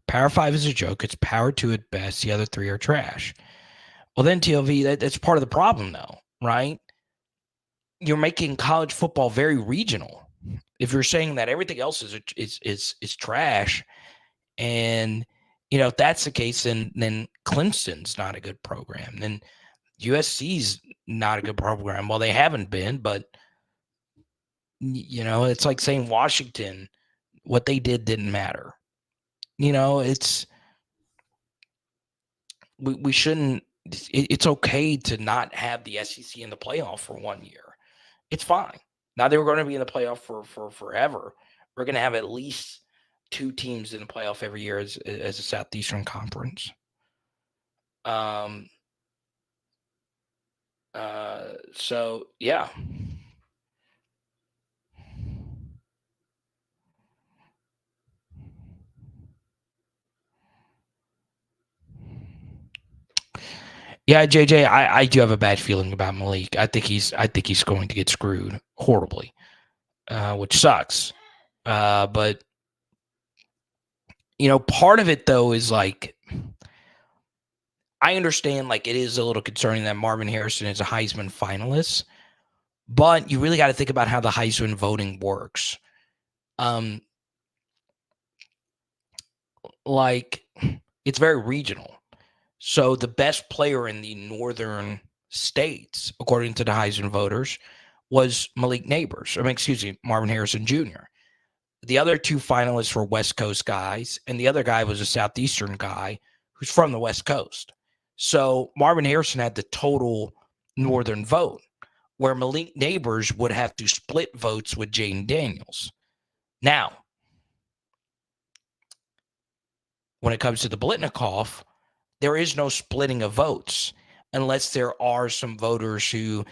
Power 5 is a joke. It's Power 2 at best. The other 3 are trash. Well, then TLV, that's part of the problem, though, right? You're making college football very regional. If you're saying that everything else is trash, and if that's the case, then Clemson's not a good program. Then USC's not a good program. Well, they haven't been, but it's like saying Washington, what they didn't matter. It's we shouldn't. It's okay to not have the SEC in the playoff for 1 year. It's fine. Now they were going to be in the playoff for forever. We're going to have at least 2 teams in the playoff every year as a Southeastern Conference. So yeah. Yeah, JJ, I do have a bad feeling about Malik. I think he's going to get screwed horribly, which sucks. But part of it though is like, I understand like it is a little concerning that Marvin Harrison is a Heisman finalist, but you really got to think about how the Heisman voting works. Like it's very regional. So the best player in the northern states, according to the Heisman voters, was Malik Neighbors. Marvin Harrison Jr. The other two finalists were West Coast guys, and the other guy was a Southeastern guy who's from the West Coast. So Marvin Harrison had the total northern vote, where Malik Neighbors would have to split votes with Jaden Daniels. Now, when it comes to the Blitnikoff, there is no splitting of votes unless there are some voters who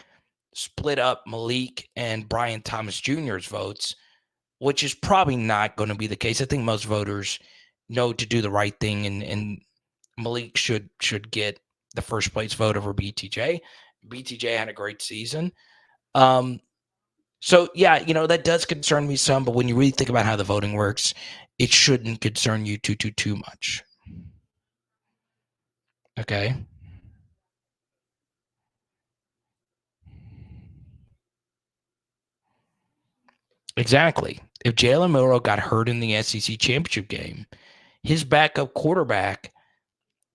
split up Malik and Brian Thomas Jr.'s votes, which is probably not going to be the case. I think most voters know to do the right thing, and Malik should get the first place vote over BTJ. BTJ had a great season. So, yeah, that does concern me some, but when you really think about how the voting works, it shouldn't concern you too much. Okay. Exactly. If Jalen Milroe got hurt in the SEC championship game, his backup quarterback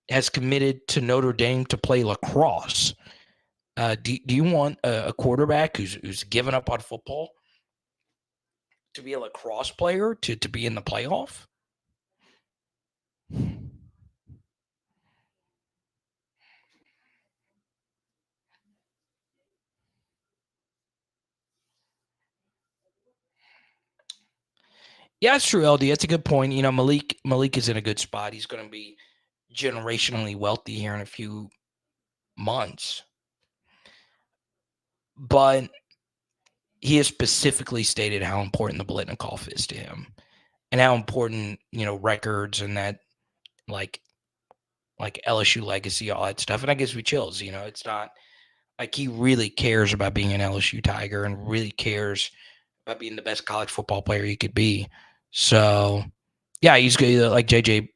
has committed to Notre Dame to play lacrosse. Do you want a quarterback who's given up on football to be a lacrosse player to be in the playoff? Yeah, it's true, LD. That's a good point. Malik is in a good spot. He's going to be generationally wealthy here in a few months. But he has specifically stated how important the Blitnikoff is to him and how important, records and that like LSU legacy, all that stuff. And that gives me chills. It's not like he really cares about being an LSU Tiger and really cares about being the best college football player he could be. So, yeah, he's good. Like JJ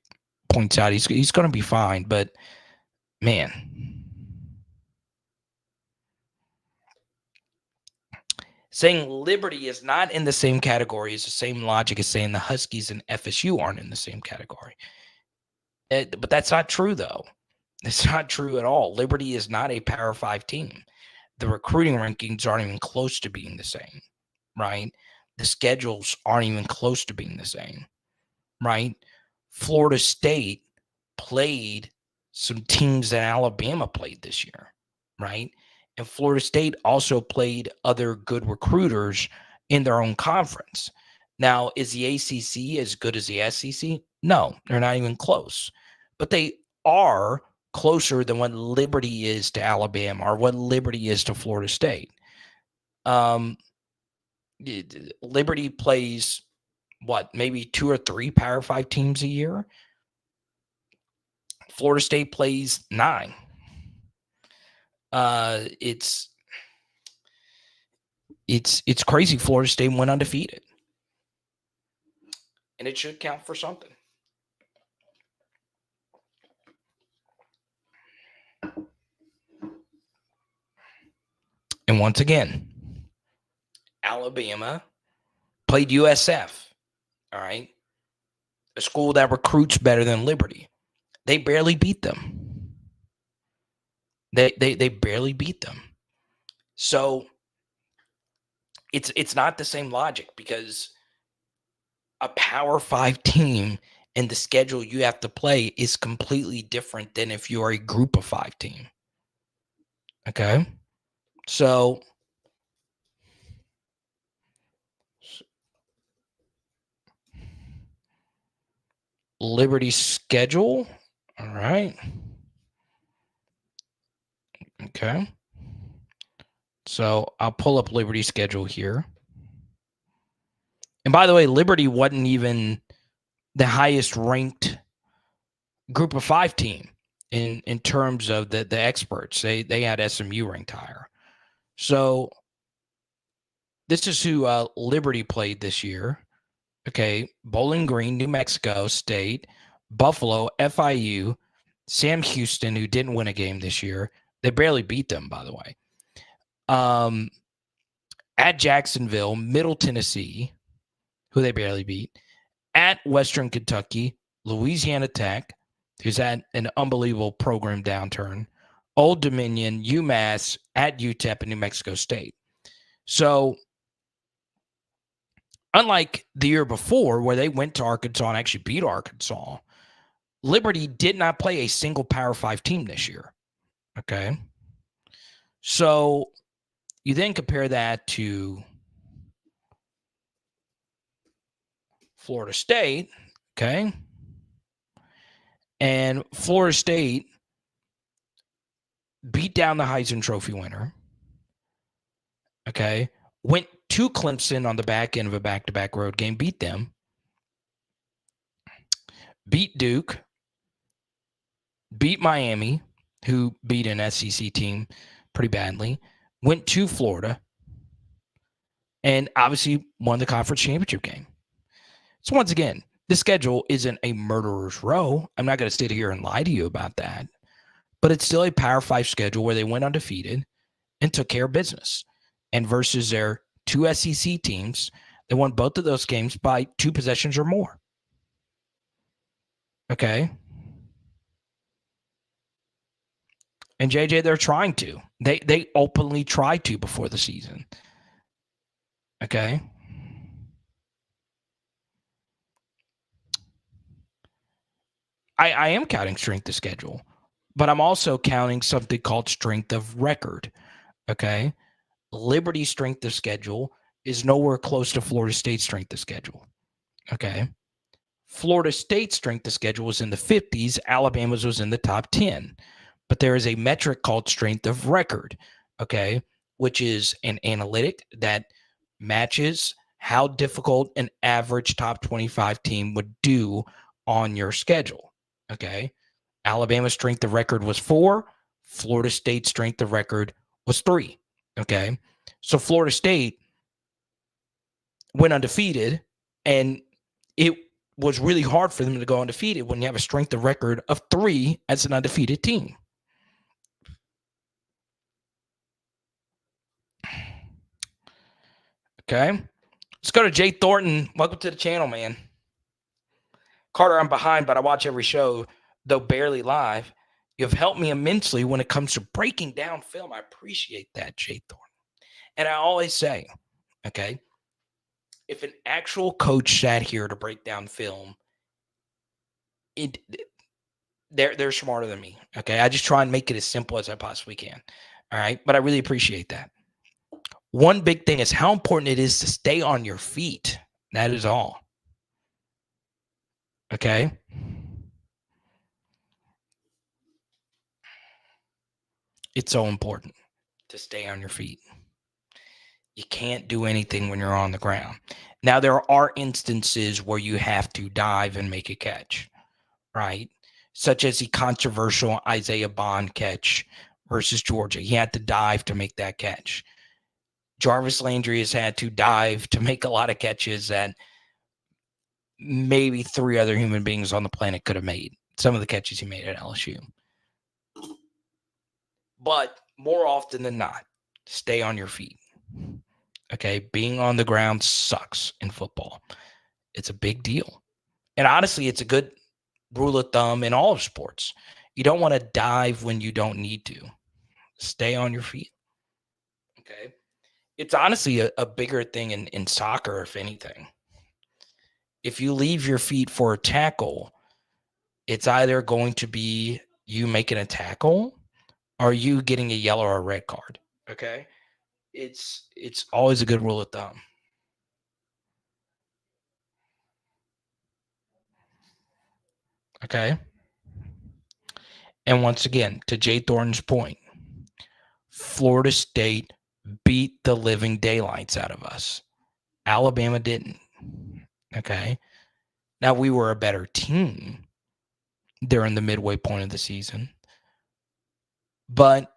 points out, he's going to be fine. But, man, saying Liberty is not in the same category is the same logic as saying the Huskies and FSU aren't in the same category. But that's not true, though. It's not true at all. Liberty is not a Power 5 team. The recruiting rankings aren't even close to being the same, right? The schedules aren't even close to being the same, right? Florida State played some teams that Alabama played this year, right? And Florida State also played other good recruiters in their own conference. Now, is the ACC as good as the SEC? No, they're not even close. But they are closer than what Liberty is to Alabama or what Liberty is to Florida State. Liberty plays, maybe 2 or 3 Power 5 teams a year? Florida State plays 9. It's crazy. Florida State went undefeated. And it should count for something. And once again, Alabama played USF, all right? A school that recruits better than Liberty. They barely beat them. They barely beat them. So it's not the same logic because a Power 5 team and the schedule you have to play is completely different than if you are a Group of 5 team. Okay? So Liberty schedule. All right. Okay. So I'll pull up Liberty schedule here. And by the way, Liberty wasn't even the highest ranked Group of 5 team in terms of the experts. They had SMU ranked higher. So this is who Liberty played this year. Okay. Bowling Green, New Mexico State, Buffalo, FIU, Sam Houston, who didn't win a game this year. They barely beat them, by the way. At Jacksonville, Middle Tennessee, who they barely beat. At Western Kentucky, Louisiana Tech, who's had an unbelievable program downturn. Old Dominion, UMass, at UTEP, and New Mexico State. So, unlike the year before, where they went to Arkansas and actually beat Arkansas, Liberty did not play a single Power 5 team this year. Okay. So, you then compare that to Florida State. Okay. And Florida State beat down the Heisman Trophy winner. Okay. Went to Clemson on the back end of a back-to-back road game, beat them. Beat Duke. Beat Miami, who beat an SEC team pretty badly. Went to Florida. And obviously won the conference championship game. So once again, the schedule isn't a murderer's row. I'm not going to sit here and lie to you about that. But it's still a Power 5 schedule where they went undefeated and took care of business. And versus their two SEC teams, they won both of those games by 2 possessions or more. Okay? And JJ, they're trying to. They openly tried to before the season. Okay? I am counting strength of schedule, but I'm also counting something called strength of record. Okay? Liberty's strength of schedule is nowhere close to Florida State's strength of schedule. Okay? Florida State's strength of schedule was in the 50s. Alabama's was in the top 10. But there is a metric called strength of record, okay, which is an analytic that matches how difficult an average top 25 team would do on your schedule, okay? Alabama's strength of record was 4. Florida State's strength of record was 3, okay? So Florida State went undefeated, and it was really hard for them to go undefeated when you have a strength of record of 3 as an undefeated team. Okay. Let's go to Jay Thornton. Welcome to the channel, man. Carter, I'm behind, but I watch every show, though barely live. You've helped me immensely when it comes to breaking down film. I appreciate that, Jay Thornton. And I always say, okay, if an actual coach sat here to break down film, they're smarter than me. Okay. I just try and make it as simple as I possibly can. All right. But I really appreciate that. One big thing is how important it is to stay on your feet. That is all. Okay? It's so important to stay on your feet. You can't do anything when you're on the ground. Now, there are instances where you have to dive and make a catch, right? Such as the controversial Isaiah Bond catch versus Georgia. He had to dive to make that catch. Jarvis Landry has had to dive to make a lot of catches that maybe 3 other human beings on the planet could have made. Some of the catches he made at LSU. But more often than not, stay on your feet. Okay? Being on the ground sucks in football. It's a big deal. And honestly, it's a good rule of thumb in all of sports. You don't want to dive when you don't need to. Stay on your feet. Okay? It's honestly a bigger thing in soccer, if anything. If you leave your feet for a tackle, it's either going to be you making a tackle or you getting a yellow or a red card. Okay? It's always a good rule of thumb. Okay? And once again, to Jay Thornton's point, Florida State beat the living daylights out of us. Alabama didn't. Okay? Now, we were a better team during the midway point of the season, but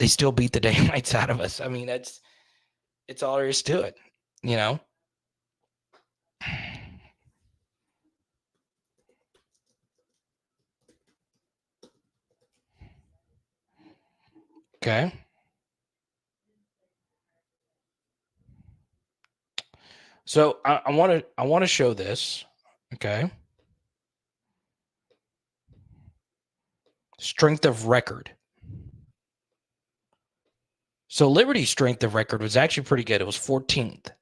they still beat the daylights out of us. I mean, it's all there is to it, you know? Okay. So I want to show this. Okay. Strength of record. So Liberty's strength of record was actually pretty good. It was 14th.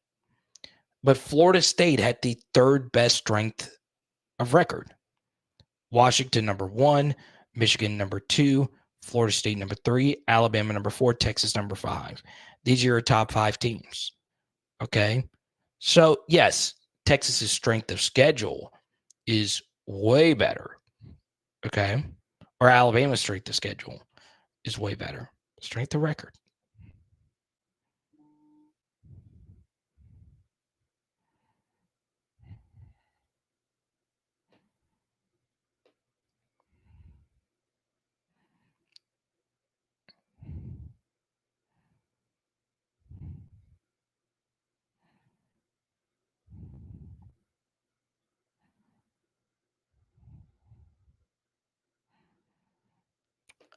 But Florida State had the third best strength of record. Washington number 1, Michigan number 2, Florida State number 3, Alabama number 4, Texas number 5. These are your top 5 teams. Okay. So yes, Texas's strength of schedule is way better. Okay. Or Alabama's strength of schedule is way better. Strength of record.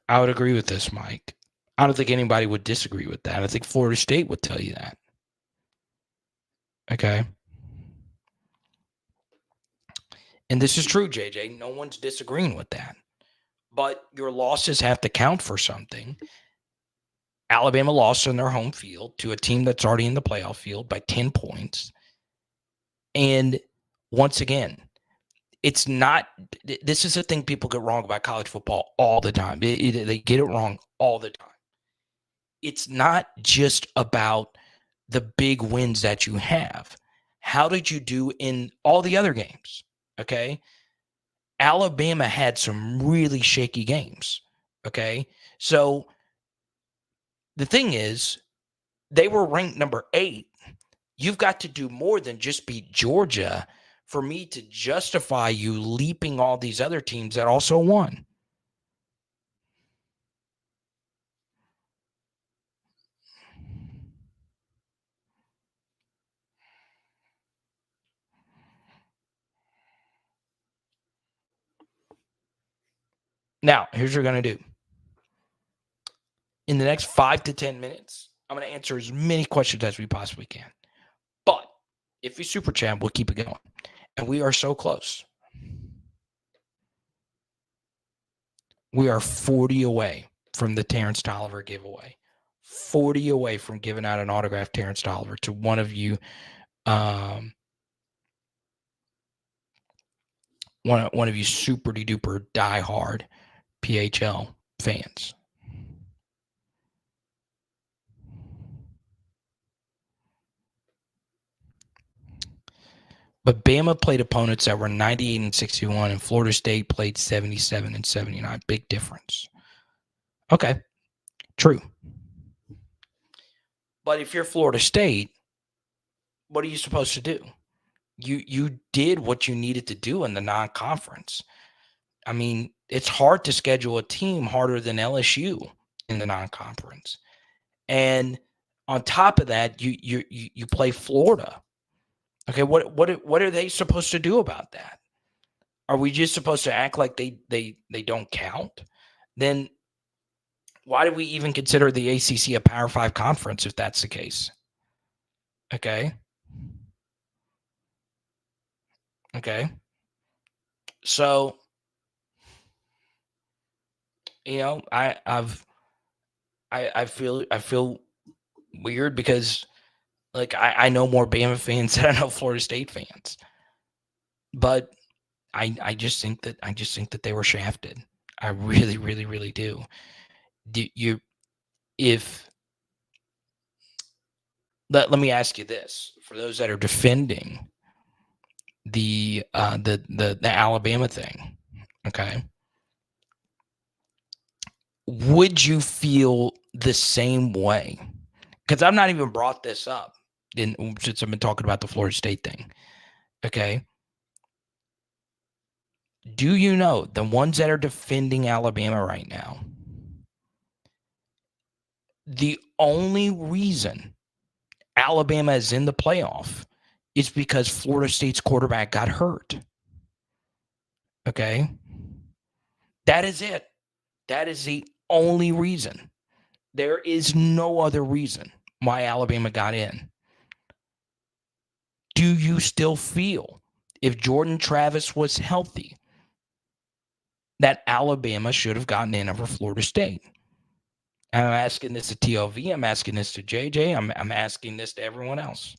I would agree with this, Mike. I don't think anybody would disagree with that. I think Florida State would tell you that. Okay. And this is true, JJ. No one's disagreeing with that. But your losses have to count for something. Alabama lost on their home field to a team that's already in the playoff field by 10 points. And once again, it's not – this is the thing people get wrong about college football all the time. They get it wrong all the time. It's not just about the big wins that you have. How did you do in all the other games? Okay. Alabama had some really shaky games. Okay. So the thing is, they were ranked number 8. You've got to do more than just beat Georgia for me to justify you leaping all these other teams that also won. Now, here's what you're going to do. In the next 5 to 10 minutes, I'm going to answer as many questions as we possibly can. But if you super chat, we'll keep it going. And we are so close. We are 40 away from the Terrence Tolliver giveaway. 40 away from giving out an autographed Terrence Tolliver to one of you, one of you super duper diehard PHL fans. But Bama played opponents that were 98 and 61, and Florida State played 77 and 79. Big difference. Okay, true. But if you're Florida State, what are you supposed to do? You did what you needed to do in the non-conference. I mean, it's hard to schedule a team harder than LSU in the non-conference. And on top of that, you play Florida. Okay, what are they supposed to do about that? Are we just supposed to act like they don't count? Then why do we even consider the ACC a Power 5 conference if that's the case? Okay. So, you know, I feel weird because like I know more Bama fans than I know Florida State fans. But I just think that they were shafted. I really, really, really do. Let me ask you this. For those that are defending the Alabama thing, okay? Would you feel the same way? Because I've not even brought this up since I've been talking about the Florida State thing. Okay. Do you know the ones that are defending Alabama right now? The only reason Alabama is in the playoff is because Florida State's quarterback got hurt. Okay? That is it. That is the only reason. There is no other reason why Alabama got in. Do you still feel, if Jordan Travis was healthy, that Alabama should have gotten in over Florida State? And I'm asking this to TLV. I'm asking this to JJ. I'm asking this to everyone else.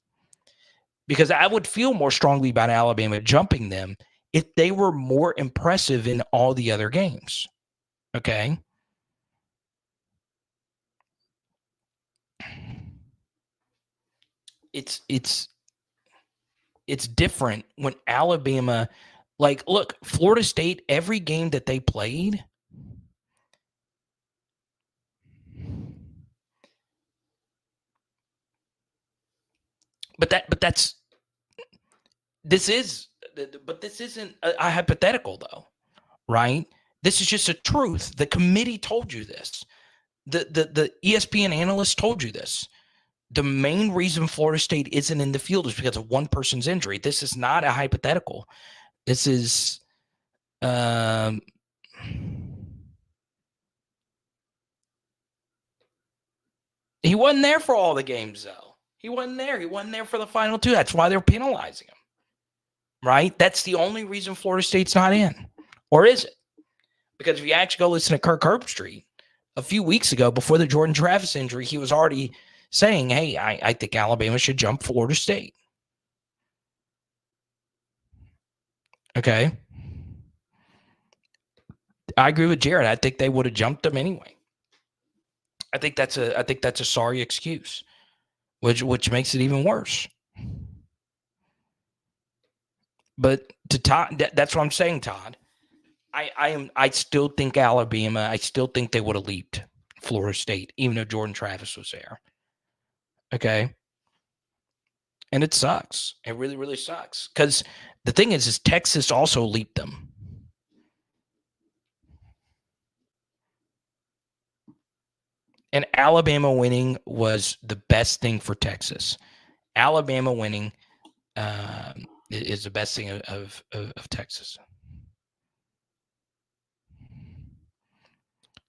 Because I would feel more strongly about Alabama jumping them if they were more impressive in all the other games. Okay? It's different when Alabama, like, look, Florida State, every game that they played, this isn't a hypothetical, though, right? This is just a truth. The committee told you this. The ESPN analysts told you this. The main reason Florida State isn't in the field is because of one person's injury. This is not a hypothetical. This is he wasn't there for all the games, though. He wasn't there. He wasn't there for the final two. That's why they're penalizing him. Right? That's the only reason Florida State's not in. Or is it? Because if you actually go listen to Kirk Herbstreit a few weeks ago, before the Jordan Travis injury, he was already saying, hey, I think Alabama should jump Florida State. Okay. I agree with Jared. I think they would have jumped them anyway. I think that's a sorry excuse, which makes it even worse. But to Todd, that's what I'm saying, Todd. I still think Alabama, I still think they would have leaped Florida State, even though Jordan Travis was there. Okay. And it sucks. It really, really sucks. Because the thing is Texas also leaped them. And Alabama winning was the best thing for Texas. Alabama winning is the best thing of Texas.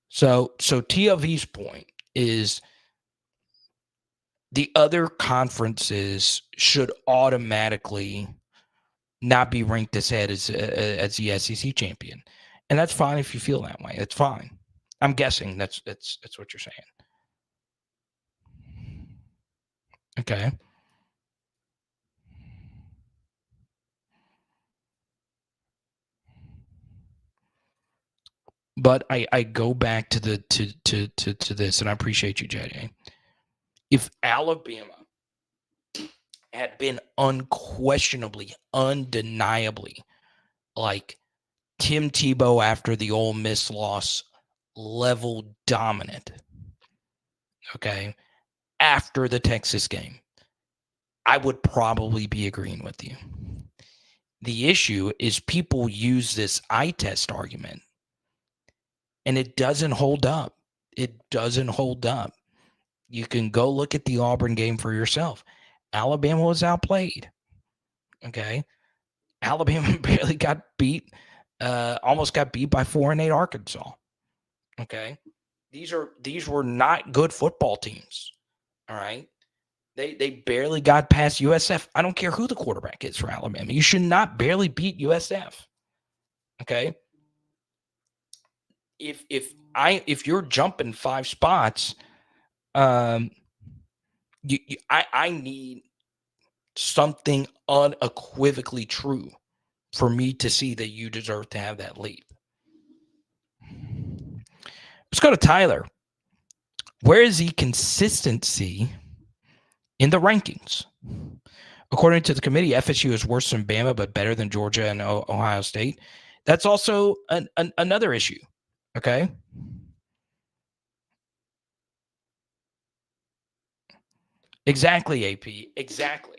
So TLV's point is the other conferences should automatically not be ranked as head as the SEC champion, and that's fine if you feel that way. It's fine. I'm guessing that's what you're saying. Okay. But I go back to this, and I appreciate you, JJ. If Alabama had been unquestionably, undeniably, like Tim Tebow after the Ole Miss loss, level dominant, okay, after the Texas game, I would probably be agreeing with you. The issue is people use this eye test argument, and it doesn't hold up. It doesn't hold up. You can go look at the Auburn game for yourself. Alabama was outplayed. Okay. Alabama barely got beat, almost got beat by 4-8 Arkansas. Okay. These were not good football teams. All right. They barely got past USF. I don't care who the quarterback is for Alabama. You should not barely beat USF. Okay. If you're jumping 5 spots, I need something unequivocally true for me to see that you deserve to have that lead. Let's go to Tyler. Where is the consistency in the rankings? According to the committee, FSU is worse than Bama, but better than Georgia and Ohio State. That's also another issue. Okay. Exactly, AP. Exactly.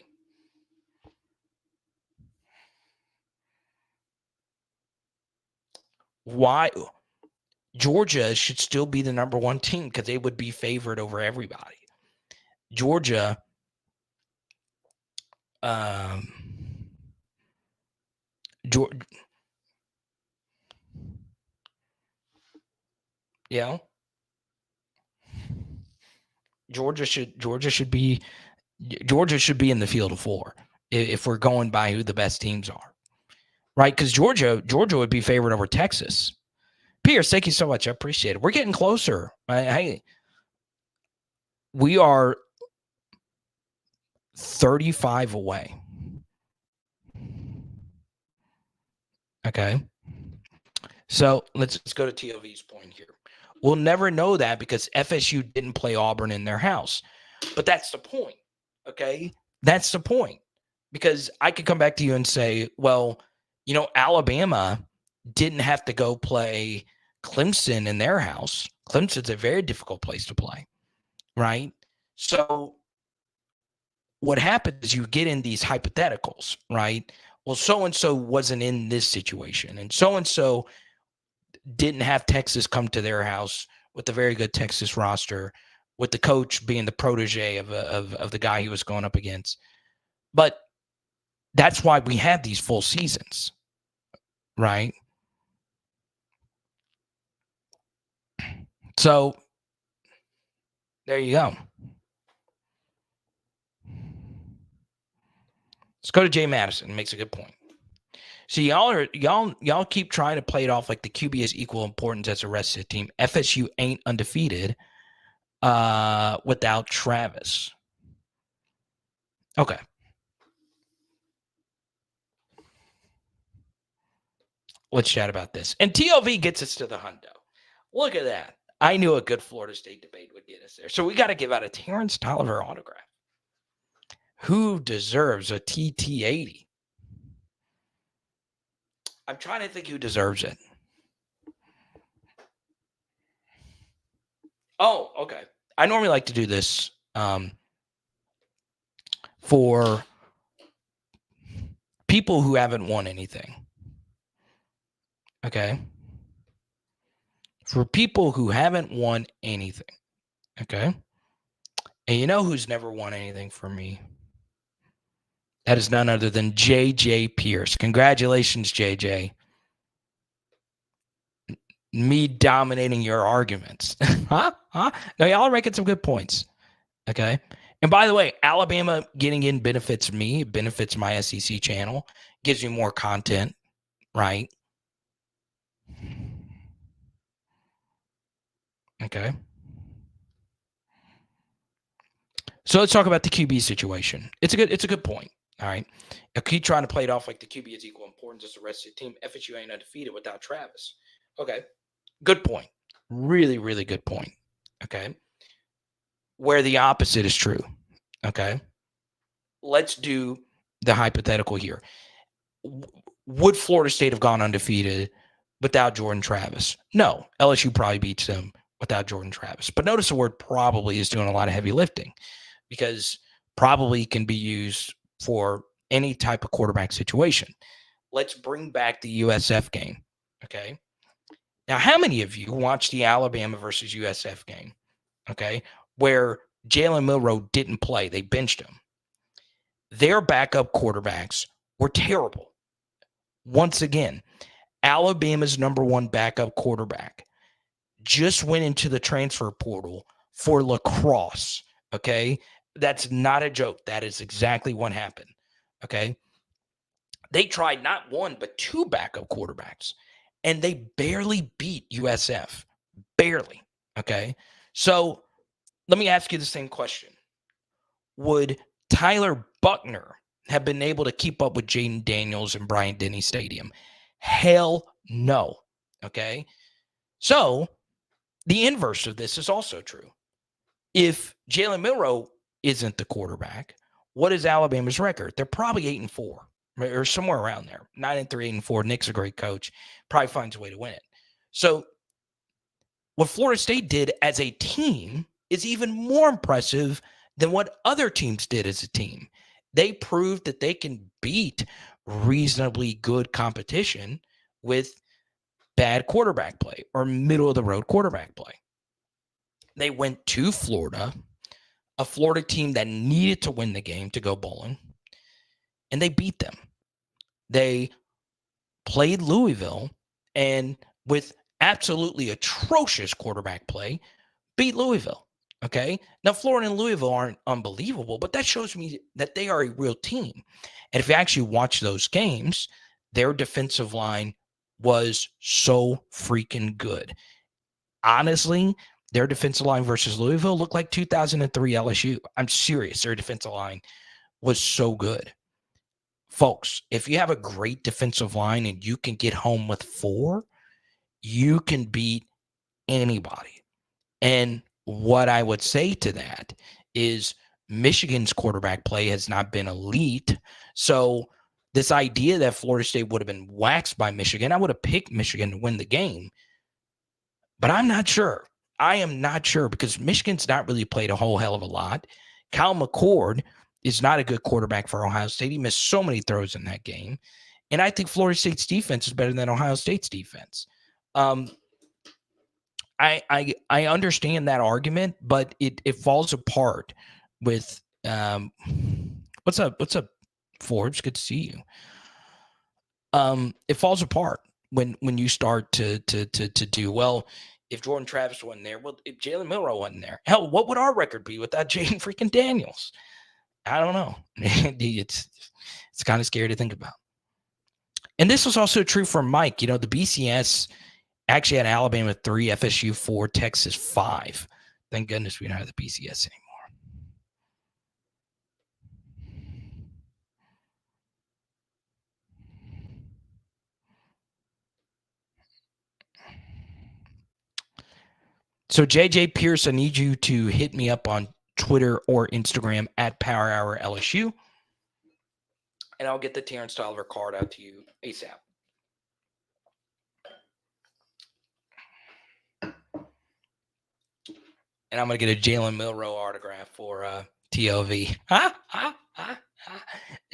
Why? Georgia should still be the number 1 team because they would be favored over everybody. Georgia Georgia, Georgia should be in the field of 4 if we're going by who the best teams are, right? Because Georgia would be favored over Texas. Pierce, thank you so much. I appreciate it. We're getting closer. Hey, we are 35 away. Okay. So let's go to TOV's point here. We'll never know that because FSU didn't play Auburn in their house. But that's the point. Okay. That's the point. Because I could come back to you and say, well, Alabama didn't have to go play Clemson in their house. Clemson's a very difficult place to play, right? So what happens is you get in these hypotheticals, right? Well, so-and-so wasn't in this situation, and so-and-so didn't have Texas come to their house with a very good Texas roster, with the coach being the protege of the guy he was going up against. But that's why we have these full seasons, right? So there you go. Let's go to Jay Madison. He makes a good point. So y'all keep trying to play it off like the QB is equal importance as the rest of the team. FSU ain't undefeated without Travis. Okay. Let's chat about this. And TLV gets us to the hundo. Look at that. I knew a good Florida State debate would get us there. So we got to give out a Terrence Tolliver autograph. Who deserves a TT80? I'm trying to think who deserves it. Oh, okay. I normally like to do this for people who haven't won anything. Okay? For people who haven't won anything. Okay? And you know who's never won anything for me? That is none other than JJ Pierce. Congratulations, JJ. Me dominating your arguments. Huh? No, y'all are making some good points. Okay. And by the way, Alabama getting in benefits me, benefits my SEC channel, gives me more content, right? Okay. So let's talk about the QB situation. It's a good point. All right. I keep trying to play it off like the QB is equal importance as the rest of the team. FSU ain't undefeated without Travis. Okay. Good point. Really, really good point. Okay. Where the opposite is true. Okay. Let's do the hypothetical here. Would Florida State have gone undefeated without Jordan Travis? No. LSU probably beats them without Jordan Travis. But notice the word probably is doing a lot of heavy lifting because probably can be used for any type of quarterback situation. Let's bring back the USF game. Okay. Now, how many of you watched the Alabama versus USF game? Okay. Where Jalen Milroe didn't play. They benched him. Their backup quarterbacks were terrible. Once again, Alabama's number one backup quarterback just went into the transfer portal for lacrosse. Okay. That's not a joke. That is exactly what happened. Okay. They tried not one, but two backup quarterbacks, and they barely beat USF. Barely. Okay. So let me ask you the same question. Would Tyler Buckner have been able to keep up with Jaden Daniels in Bryant-Denny Stadium? Hell no. Okay. So the inverse of this is also true. If Jalen Milroe isn't the quarterback, what is Alabama's record? They're probably 8-4 or somewhere around there. 9-3, 8-4. Nick's a great coach. Probably finds a way to win it. So what Florida State did as a team is even more impressive than what other teams did as a team. They proved that they can beat reasonably good competition with bad quarterback play or middle of the road quarterback play. They went to Florida, a Florida team that needed to win the game to go bowling. and they beat them. They played Louisville and with absolutely atrocious quarterback play, beat Louisville. Okay. Now, Florida and Louisville aren't unbelievable, but that shows me that they are a real team. And if you actually watch those games, their defensive line was so freaking good. Honestly, their defensive line versus Louisville looked like 2003 LSU. I'm serious. Their defensive line was so good. Folks, if you have a great defensive line and you can get home with 4, you can beat anybody. And what I would say to that is Michigan's quarterback play has not been elite. So this idea that Florida State would have been waxed by Michigan, I would have picked Michigan to win the game. But I'm not sure. I am not sure because Michigan's not really played a whole hell of a lot. Kyle McCord is not a good quarterback for Ohio State. He missed so many throws in that game. And I think Florida State's defense is better than Ohio State's defense. I understand that argument, but it falls apart with what's up, Forbes? Good to see you. It falls apart when you start to do well. If Jordan Travis wasn't there, well, if Jalen Milroe wasn't there, hell, what would our record be without Jaden freaking Daniels? I don't know. It's kind of scary to think about. And this was also true for Mike. You know, the BCS actually had Alabama 3, FSU 4, Texas 5. Thank goodness we don't have the BCS anymore. So JJ Pierce, I need you to hit me up on Twitter or Instagram at Power Hour LSU, and I'll get the Terrence Tolliver card out to you ASAP. And I'm going to get a Jalen Milroe autograph for TLV.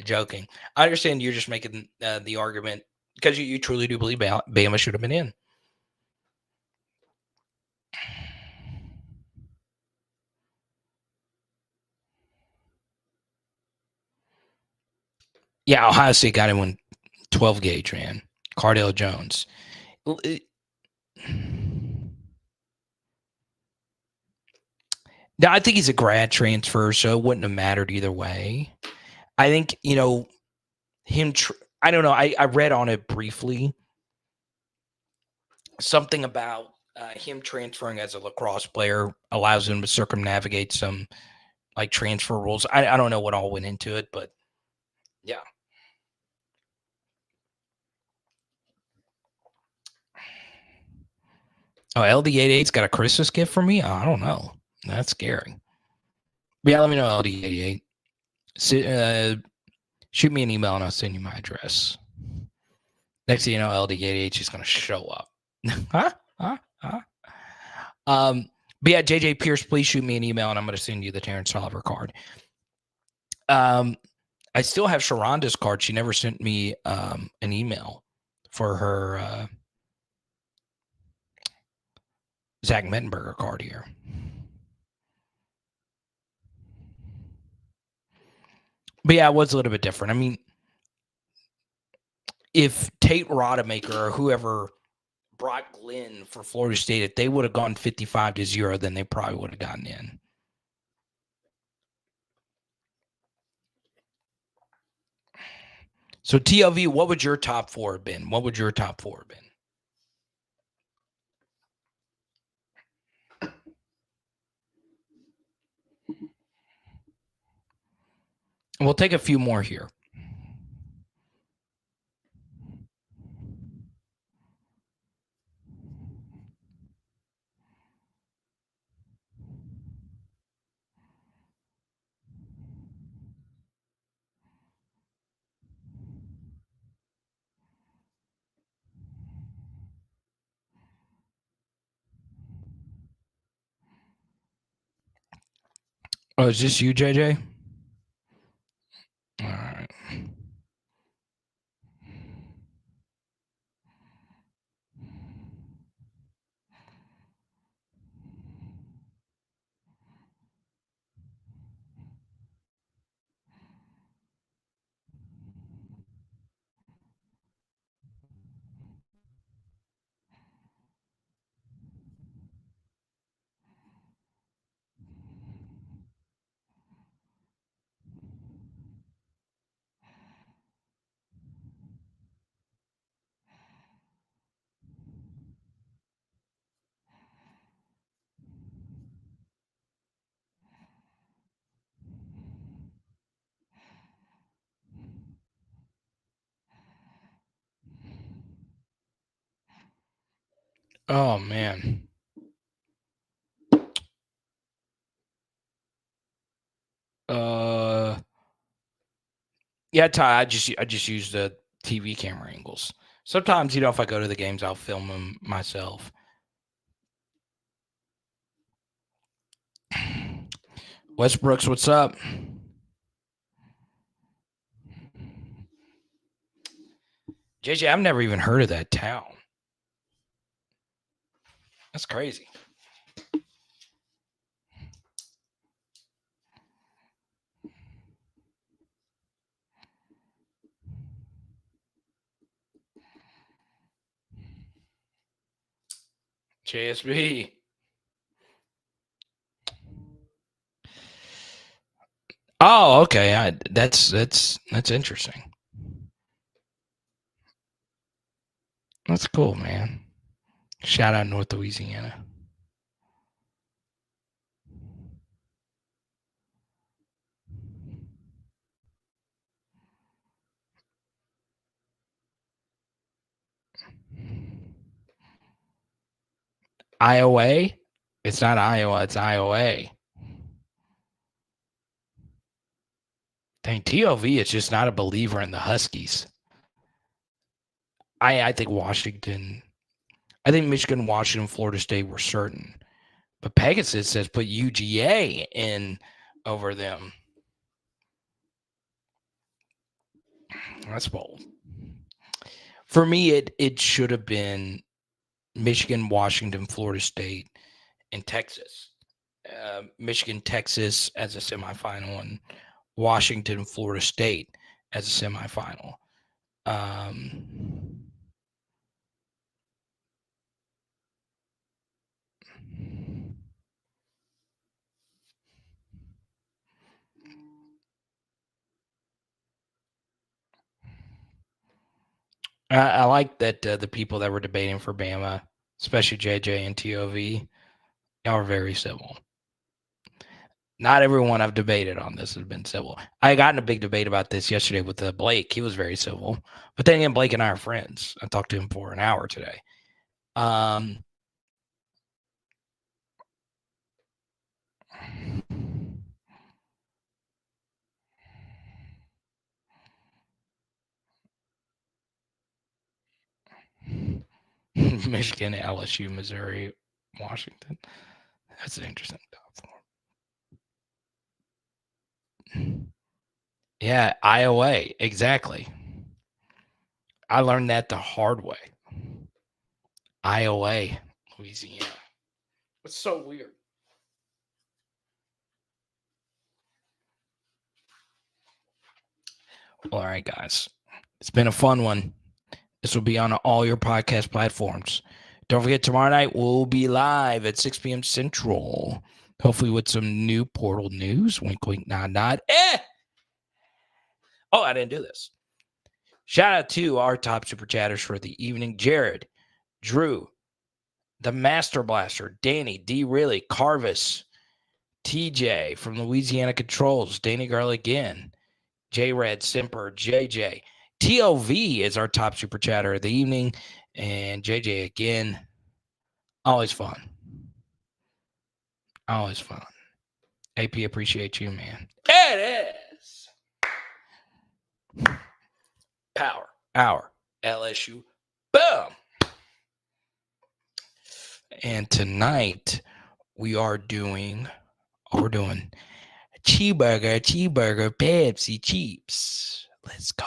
Joking. I understand you're just making the argument because you truly do believe Bama should have been in. Yeah, Ohio State got him when 12 gauge, man. Cardale Jones. Now, I think he's a grad transfer, so it wouldn't have mattered either way. I think, you know, him, I don't know. I read on it briefly. Something about him transferring as a lacrosse player allows him to circumnavigate some like transfer rules. I don't know what all went into it, but yeah. Oh, LD88's got a Christmas gift for me? Oh, I don't know. That's scary. But yeah, let me know, LD88. Shoot me an email and I'll send you my address. Next thing you know, LD88 is going to show up. But yeah, JJ Pierce, please shoot me an email and I'm going to send you the Terrence Tolliver card. I still have Sharonda's card. She never sent me an email for her Zach Mettenberger card here. But yeah, it was a little bit different. I mean, if Tate Rodemaker or whoever brought Glenn for Florida State, if they would have gone 55-0, then they probably would have gotten in. So TLV, what would your top 4 have been? What would your top 4 have been? We'll take a few more here. Oh, is this you, JJ? All right. Oh man. Yeah, Ty, I just use the TV camera angles. Sometimes, if I go to the games, I'll film them myself. Westbrooks, what's up? JJ, I've never even heard of that town. That's crazy. JSB. Oh, okay. That's interesting. That's cool, man. Shout out North Louisiana. Iowa? It's not Iowa, it's Iowa. Dang, TOV is just not a believer in the Huskies. I think Michigan, Washington, Florida State were certain. But Pegasus says put UGA in over them. That's bold. For me, it should have been Michigan, Washington, Florida State, and Texas. Michigan, Texas as a semifinal, and Washington, Florida State as a semifinal. I like that the people that were debating for Bama, especially JJ and TOV, y'all are very civil. Not everyone I've debated on this has been civil. I got in a big debate about this yesterday with Blake. He was very civil. But then again, Blake and I are friends. I talked to him for an hour today. Michigan, LSU, Missouri, Washington. That's an interesting top four. Yeah, Iowa. Exactly. I learned that the hard way. Iowa, Louisiana. It's so weird. All right, guys. It's been a fun one. This will be on all your podcast platforms. Don't forget, tomorrow night we'll be live at 6 p.m. Central. Hopefully with some new Portal news. Wink, wink, nod, nod. Oh, I didn't do this. Shout out to our top super chatters for the evening. Jared, Drew, the Master Blaster, Danny, D. Really, Carvis, TJ from Louisiana Controls, Danny Girl again, J-Red, Simper, JJ. TOV is our top super chatter of the evening. And JJ again. Always fun. Always fun. AP, appreciate you, man. It is. Power Hour. LSU. Boom. And tonight we're doing cheeseburger, Pepsi, Cheeps. Let's go.